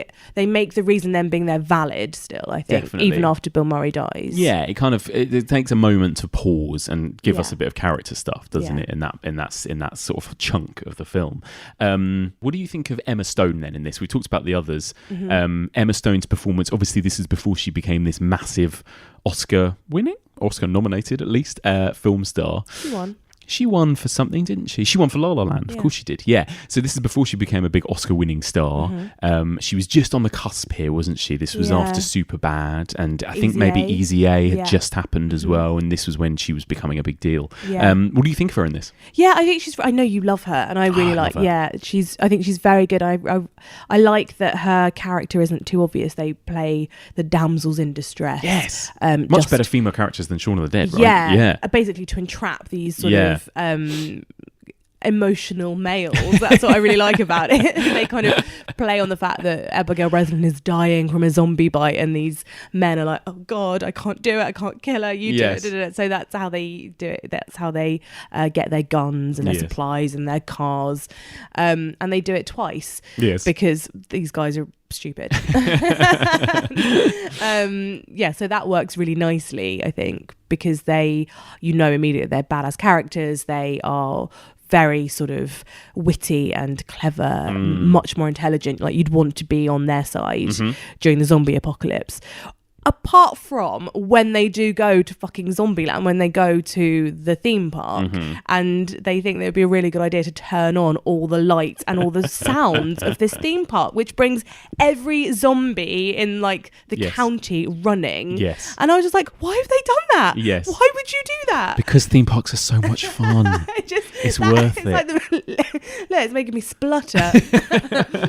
the reason them being there valid still, I think. Definitely. Even after Bill Murray dies. Yeah, it takes a moment to pause and give us a bit of character stuff, doesn't it? In that sort of chunk of the film. What do you think of Emma Stone then in this? We talked about the others. Emma Stone's performance. Obviously, this is before she became this massive Oscar-nominated at least film star. She won for something, didn't she? She won for La La Land. Of course she did. Yeah. So this is before she became a big Oscar-winning star. She was just on the cusp here, wasn't she? This was after Superbad, and I think maybe Easy A had just happened as well, and this was when she was becoming a big deal. What do you think of her in this? Yeah, I think I know you love her, and I really like. Yeah, I think she's very good. I like that her character isn't too obvious. They play the damsels in distress. Yes. Much better female characters than Shaun of the Dead, right? Yeah. Basically to entrap these sort of of emotional males. That's what I really like about it. They kind of play on the fact that Abigail Breslin is dying from a zombie bite, and these men are like, oh God, I can't do it, I can't kill her, you do it. So that's how they do it. That's how they get their guns and their supplies and their cars, and they do it twice because these guys are stupid. So that works really nicely, I think, because they, immediately they're badass characters. They are very sort of witty and clever, much more intelligent. Like, you'd want to be on their side during the zombie apocalypse. Apart from when they do go to fucking Zombieland, when they go to the theme park and they think that it would be a really good idea to turn on all the lights and all the sounds of this theme park, which brings every zombie in like the county running. Yes. And I was just like, why have they done that? Yes. Why would you do that? Because theme parks are so much fun. It's worth it. Like it's making me splutter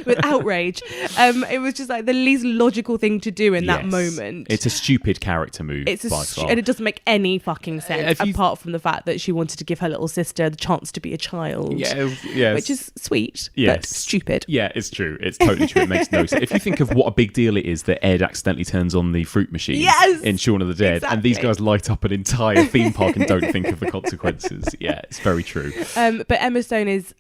with outrage. It was just like the least logical thing to do in that moment. It's a stupid character move by far. And it doesn't make any fucking sense, apart from the fact that she wanted to give her little sister the chance to be a child. Which is sweet, but stupid. Yeah, it's true. It's totally true. It makes no sense. If you think of what a big deal it is that Ed accidentally turns on the fruit machine in Shaun of the Dead, and these guys light up an entire theme park and don't think of the consequences. Yeah, it's very true. But Emma Stone is,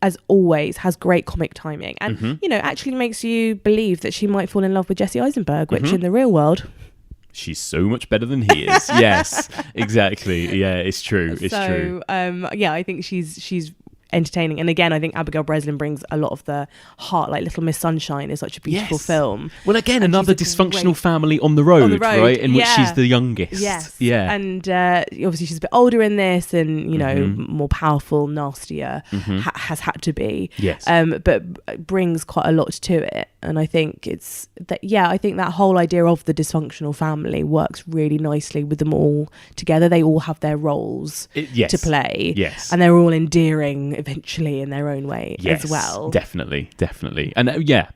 as always, has great comic timing, and actually makes you believe that she might fall in love with Jesse Eisenberg, which in the real world, she's so much better than he is. Yes, exactly. Yeah, it's true. It's true. I think she's entertaining, and again, I think Abigail Breslin brings a lot of the heart. Like Little Miss Sunshine is such a beautiful film. Well, again, and another dysfunctional family on the road, right? In which she's the youngest. Yes. Yeah. And obviously she's a bit older in this, and more powerful, nastier. Has had to be. Yes. But brings quite a lot to it, and I think it's that. Yeah, I think that whole idea of the dysfunctional family works really nicely with them all together. They all have their roles to play. Yes. And they're all endearing eventually in their own way as well. Definitely. And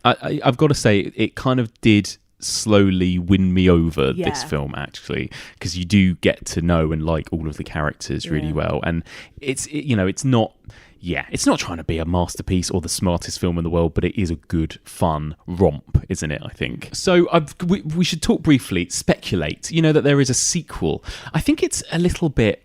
I've got to say, it kind of did slowly win me over, this film, actually, because you do get to know and like all of the characters really well, and it's not trying to be a masterpiece or the smartest film in the world, but it is a good, fun romp, isn't it, I think? So we should talk briefly, speculate, that there is a sequel. I think it's a little bit,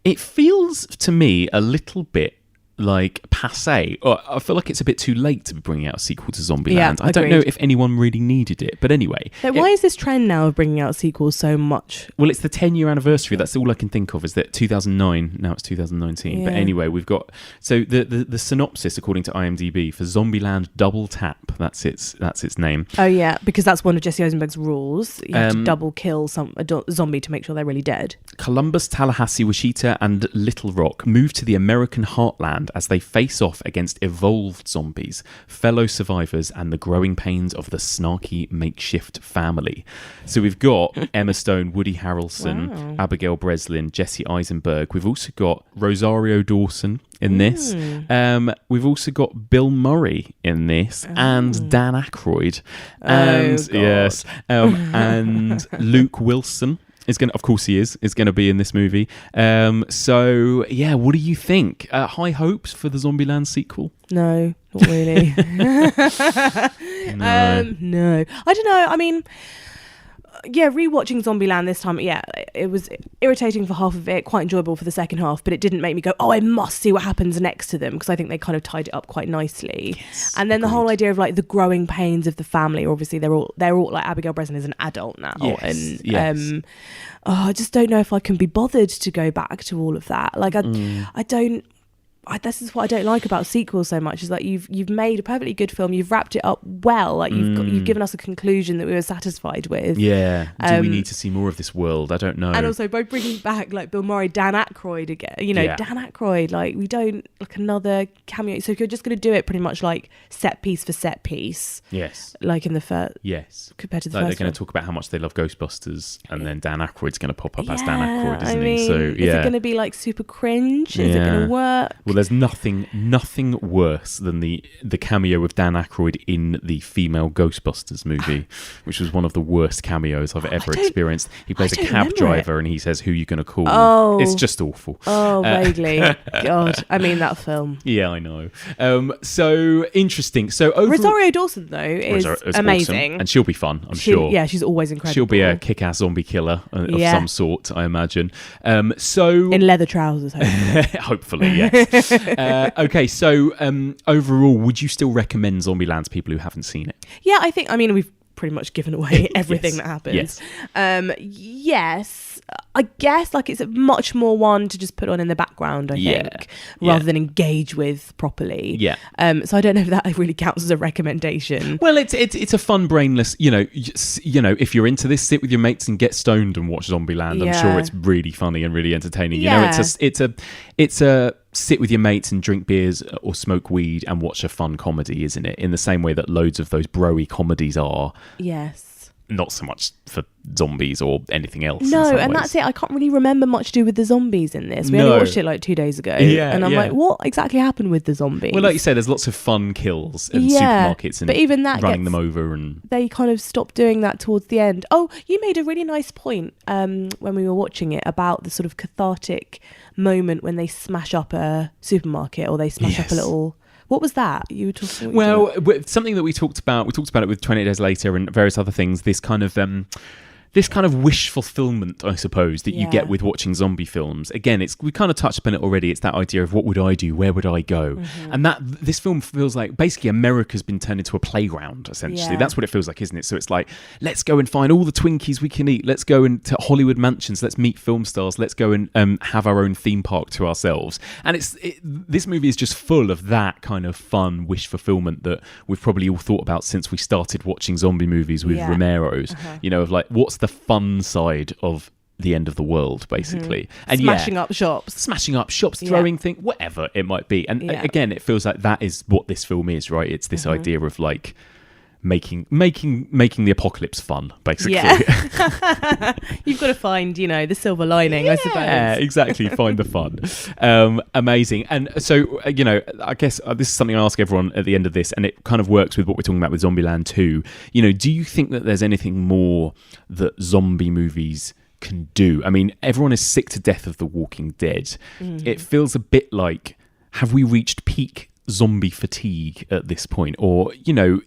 it feels to me a little bit like passé. I feel like it's a bit too late to be bringing out a sequel to Zombieland. I don't know if anyone really needed it, but anyway. So why is this trend now of bringing out sequels so much? Well, it's the 10-year anniversary. That's all I can think of, is that 2009, now it's 2019. But anyway, we've got, so the synopsis, according to IMDb, for Zombieland Double Tap, that's its name. Oh yeah, because that's one of Jesse Eisenberg's rules. You have to double kill a zombie to make sure they're really dead. Columbus, Tallahassee, Wichita and Little Rock move to the American heartland as they face off against evolved zombies, fellow survivors, and the growing pains of the snarky makeshift family. So we've got Emma Stone, Woody Harrelson, Abigail Breslin, Jesse Eisenberg. We've also got Rosario Dawson in this. We've also got Bill Murray in this, and Dan Aykroyd, and and Luke Wilson. Of course he is going to be in this movie. So yeah, what do you think? High hopes for the Zombieland sequel? No, not really. No. I don't know. I mean, rewatching Zombieland this time, it was irritating for half of it, quite enjoyable for the second half, but it didn't make me go, oh, I must see what happens next to them, because I think they kind of tied it up quite nicely. Yes, and then the whole idea of like the growing pains of the family, obviously they're all like, Abigail Breslin is an adult now, and I just don't know if I can be bothered to go back to all of that. Like I don't. This is what I don't like about sequels so much, is that you've made a perfectly good film, you've wrapped it up well, like you've given us a conclusion that we were satisfied with. Yeah. Do we need to see more of this world? I don't know. And also by bringing back like Bill Murray, Dan Aykroyd again, Dan Aykroyd, like we don't like another cameo. So if you're just going to do it pretty much like set piece for set piece, like in the first, compared to the like first, they're going to talk about how much they love Ghostbusters, and then Dan Aykroyd's going to pop up as Dan Aykroyd, isn't he? So is it going to be like super cringe? Is it going to work? Well, there's nothing worse than the cameo of Dan Aykroyd in the female Ghostbusters movie, which was one of the worst cameos I've ever experienced. He plays a cab driver and he says, "Who are you going to call?" Oh. It's just awful. Oh, vaguely. God, I mean that film. Yeah, I know. So interesting. So Rosario Dawson though is amazing, awesome. And she'll be fun, I'm sure. Yeah, she's always incredible. She'll be a kick-ass zombie killer of some sort, I imagine. So in leather trousers, hopefully, yes. Okay, so overall, would you still recommend Zombieland to people who haven't seen it? Yeah, I mean, we've pretty much given away everything that happens. Yes. Yes. I guess like it's a much more one to just put on in the background, I think, rather than engage with properly. Yeah. So I don't know if that really counts as a recommendation. Well, it's a fun, brainless. If you're into this, sit with your mates and get stoned and watch Zombieland. I'm sure it's really funny and really entertaining. You know, it's a sit with your mates and drink beers or smoke weed and watch a fun comedy, isn't it? In the same way that loads of those bro-y comedies are. Yes. Not so much for zombies or anything else. No, and that's it. I can't really remember much to do with the zombies in this. We only watched it like 2 days ago. And I'm like, what exactly happened with the zombies? Well, like you said, there's lots of fun kills in supermarkets and but even that running them over. And they kind of stopped doing that towards the end. Oh, you made a really nice point when we were watching it about the sort of cathartic moment when they smash up a supermarket or they smash up a little... What was that you were talking about? Well, something that we talked about it with 28 Days Later and various other things, this kind of wish fulfillment, I suppose, that you get with watching zombie films. Again, we kind of touched upon it already. It's that idea of what would I do? Where would I go? Mm-hmm. And this film feels like basically America's been turned into a playground, essentially. That's what it feels like, isn't it? So it's like, let's go and find all the Twinkies we can eat. Let's go into Hollywood mansions. Let's meet film stars. Let's go and have our own theme park to ourselves. And this movie is just full of that kind of fun wish fulfillment that we've probably all thought about since we started watching zombie movies with Romero's. You know, of like, what's the fun side of the end of the world, basically. And smashing up shops, throwing things, whatever it might be. And again, it feels like that is what this film is, right? It's this idea of like making the apocalypse fun, basically. You've got to find, the silver lining, I suppose. Yeah, exactly. Find the fun. Amazing. And so, I guess this is something I ask everyone at the end of this, and it kind of works with what we're talking about with Zombieland 2. Do you think that there's anything more that zombie movies can do? I mean, everyone is sick to death of The Walking Dead. It feels a bit like, have we reached peak zombie fatigue at this point? Or,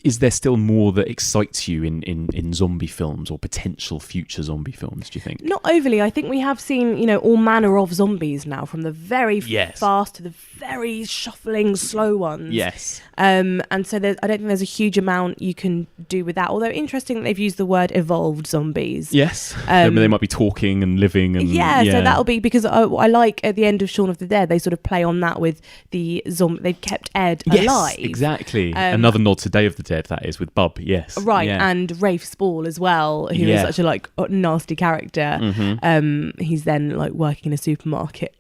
is there still more that excites you in zombie films or potential future zombie films, do you think? Not overly. I think we have seen, all manner of zombies now, from the very fast to the very shuffling, slow ones. Yes. And so I don't think there's a huge amount you can do with that. Although interesting that they've used the word evolved zombies. Yes. They might be talking and living. And so that'll be, because I like at the end of Shaun of the Dead, they sort of play on that with the zombie. They've kept Ed alive. Yes, exactly. Another nod to Day of the Dead, that is, with Bub. Yes. Right. Yeah. And Rafe Spall as well, who is such a nasty character. Mm-hmm. He's then working in a supermarket,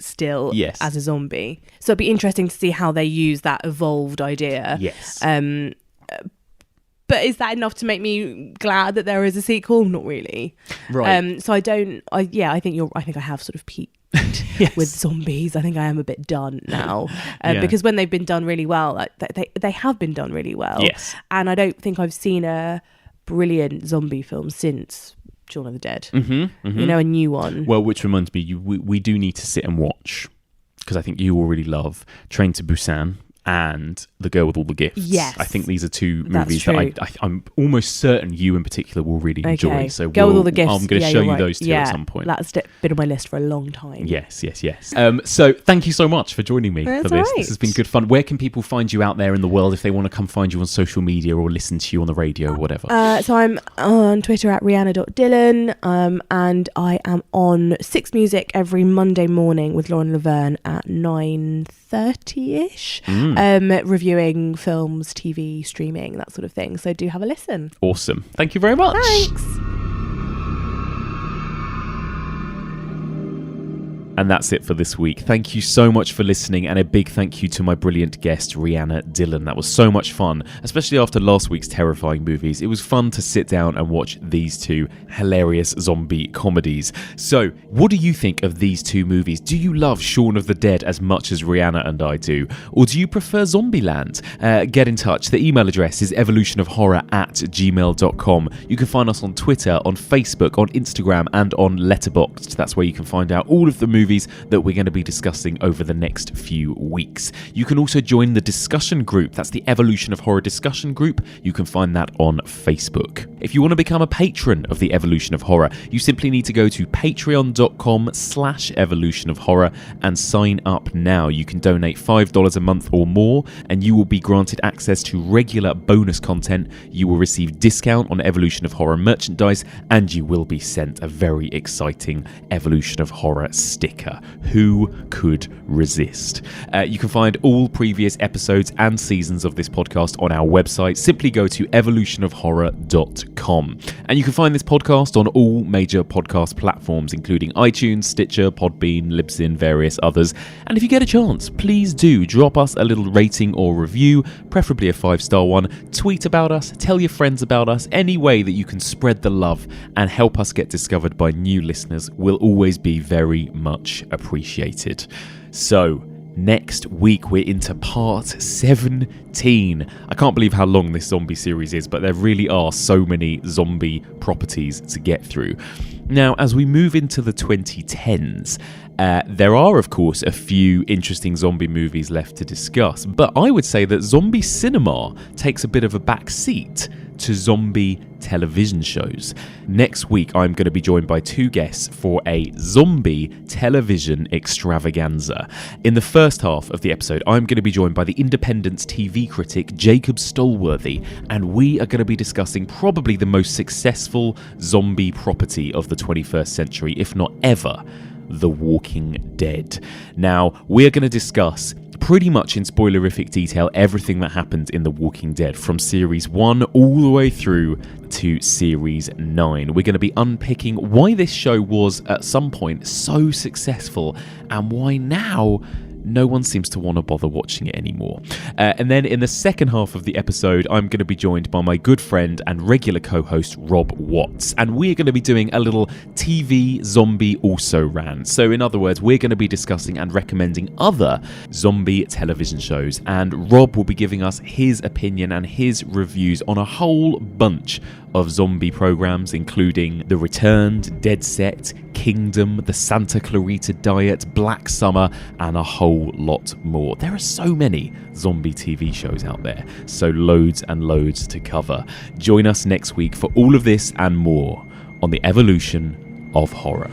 still as a zombie. So it'd be interesting to see how they use that evolved idea. Yes. But is that enough to make me glad that there is a sequel? Not really. Right. So I think I have sort of peaked with zombies. I think I am a bit done now, because when they've been done really well, they have been done really well. Yes. And I don't think I've seen a brilliant zombie film since Shaun of the Dead. Mm-hmm, mm-hmm. A new one. Well, which reminds me, we do need to sit and watch, because I think you will really love Train to Busan and The Girl with All the Gifts. Yes. I think these are two movies that I'm almost certain you in particular will really enjoy. So Girl with All the Gifts. I'm going to show you those two at some point. That's been on my list for a long time. Yes. So thank you so much for joining me for this. Right. This has been good fun. Where can people find you out there in the world if they want to come find you on social media or listen to you on the radio or whatever? So I'm on Twitter at Rhianna.Dhillon, and I am on Six Music every Monday morning with Lauren Laverne at 9:30ish. Reviewing films, TV, streaming, that sort of thing. So do have a listen. Awesome. Thank you very much. Thanks. And that's it for this week. Thank you so much for listening, and a big thank you to my brilliant guest, Rhianna Dhillon. That was so much fun, especially after last week's terrifying movies. It was fun to sit down and watch these two hilarious zombie comedies. So, what do you think of these two movies? Do you love Shaun of the Dead as much as Rhianna and I do? Or do you prefer Zombieland? Get in touch. The email address is evolutionofhorror@gmail.com. You can find us on Twitter, on Facebook, on Instagram, and on Letterboxd. That's where you can find out all of the movies that we're going to be discussing over the next few weeks. You can also join the discussion group. That's the Evolution of Horror discussion group. You can find that on Facebook. If you want to become a patron of the Evolution of Horror, you simply need to go to patreon.com/evolutionofhorror and sign up now. You can donate $5 a month or more, and you will be granted access to regular bonus content. You will receive discount on Evolution of Horror merchandise, and you will be sent a very exciting Evolution of Horror sticker. Who could resist? You can find all previous episodes and seasons of this podcast on our website. Simply go to evolutionofhorror.com. And you can find this podcast on all major podcast platforms, including iTunes, Stitcher, Podbean, Libsyn, various others. And if you get a chance, please do drop us a little rating or review, preferably a 5-star one. Tweet about us, tell your friends about us. Any way that you can spread the love and help us get discovered by new listeners will always be very much appreciated. So, next week we're into part 17. I can't believe how long this zombie series is, but there really are so many zombie properties to get through. Now, as we move into the 2010s, there are, of course, a few interesting zombie movies left to discuss, but I would say that zombie cinema takes a bit of a back seat to zombie television shows. Next week, I'm going to be joined by two guests for a zombie television extravaganza. In the first half of the episode, I'm going to be joined by the Independent's TV critic Jacob Stolworthy, and we are going to be discussing probably the most successful zombie property of the 21st century, if not ever, The Walking Dead. Now, we're going to discuss pretty much in spoilerific detail everything that happened in The Walking Dead, from Series 1 all the way through to Series 9. We're going to be unpicking why this show was, at some point, so successful, and why now no one seems to want to bother watching it anymore. And then in the second half of the episode, I'm going to be joined by my good friend and regular co-host Rob Watts, and we're going to be doing a little TV zombie also-ran. So in other words, we're going to be discussing and recommending other zombie television shows, and Rob will be giving us his opinion and his reviews on a whole bunch of zombie programs, including The Returned, Dead Set, Kingdom, The Santa Clarita Diet, Black Summer, and a whole lot more. There are so many zombie TV shows out there, so loads and loads to cover. Join us next week for all of this and more on the Evolution of Horror.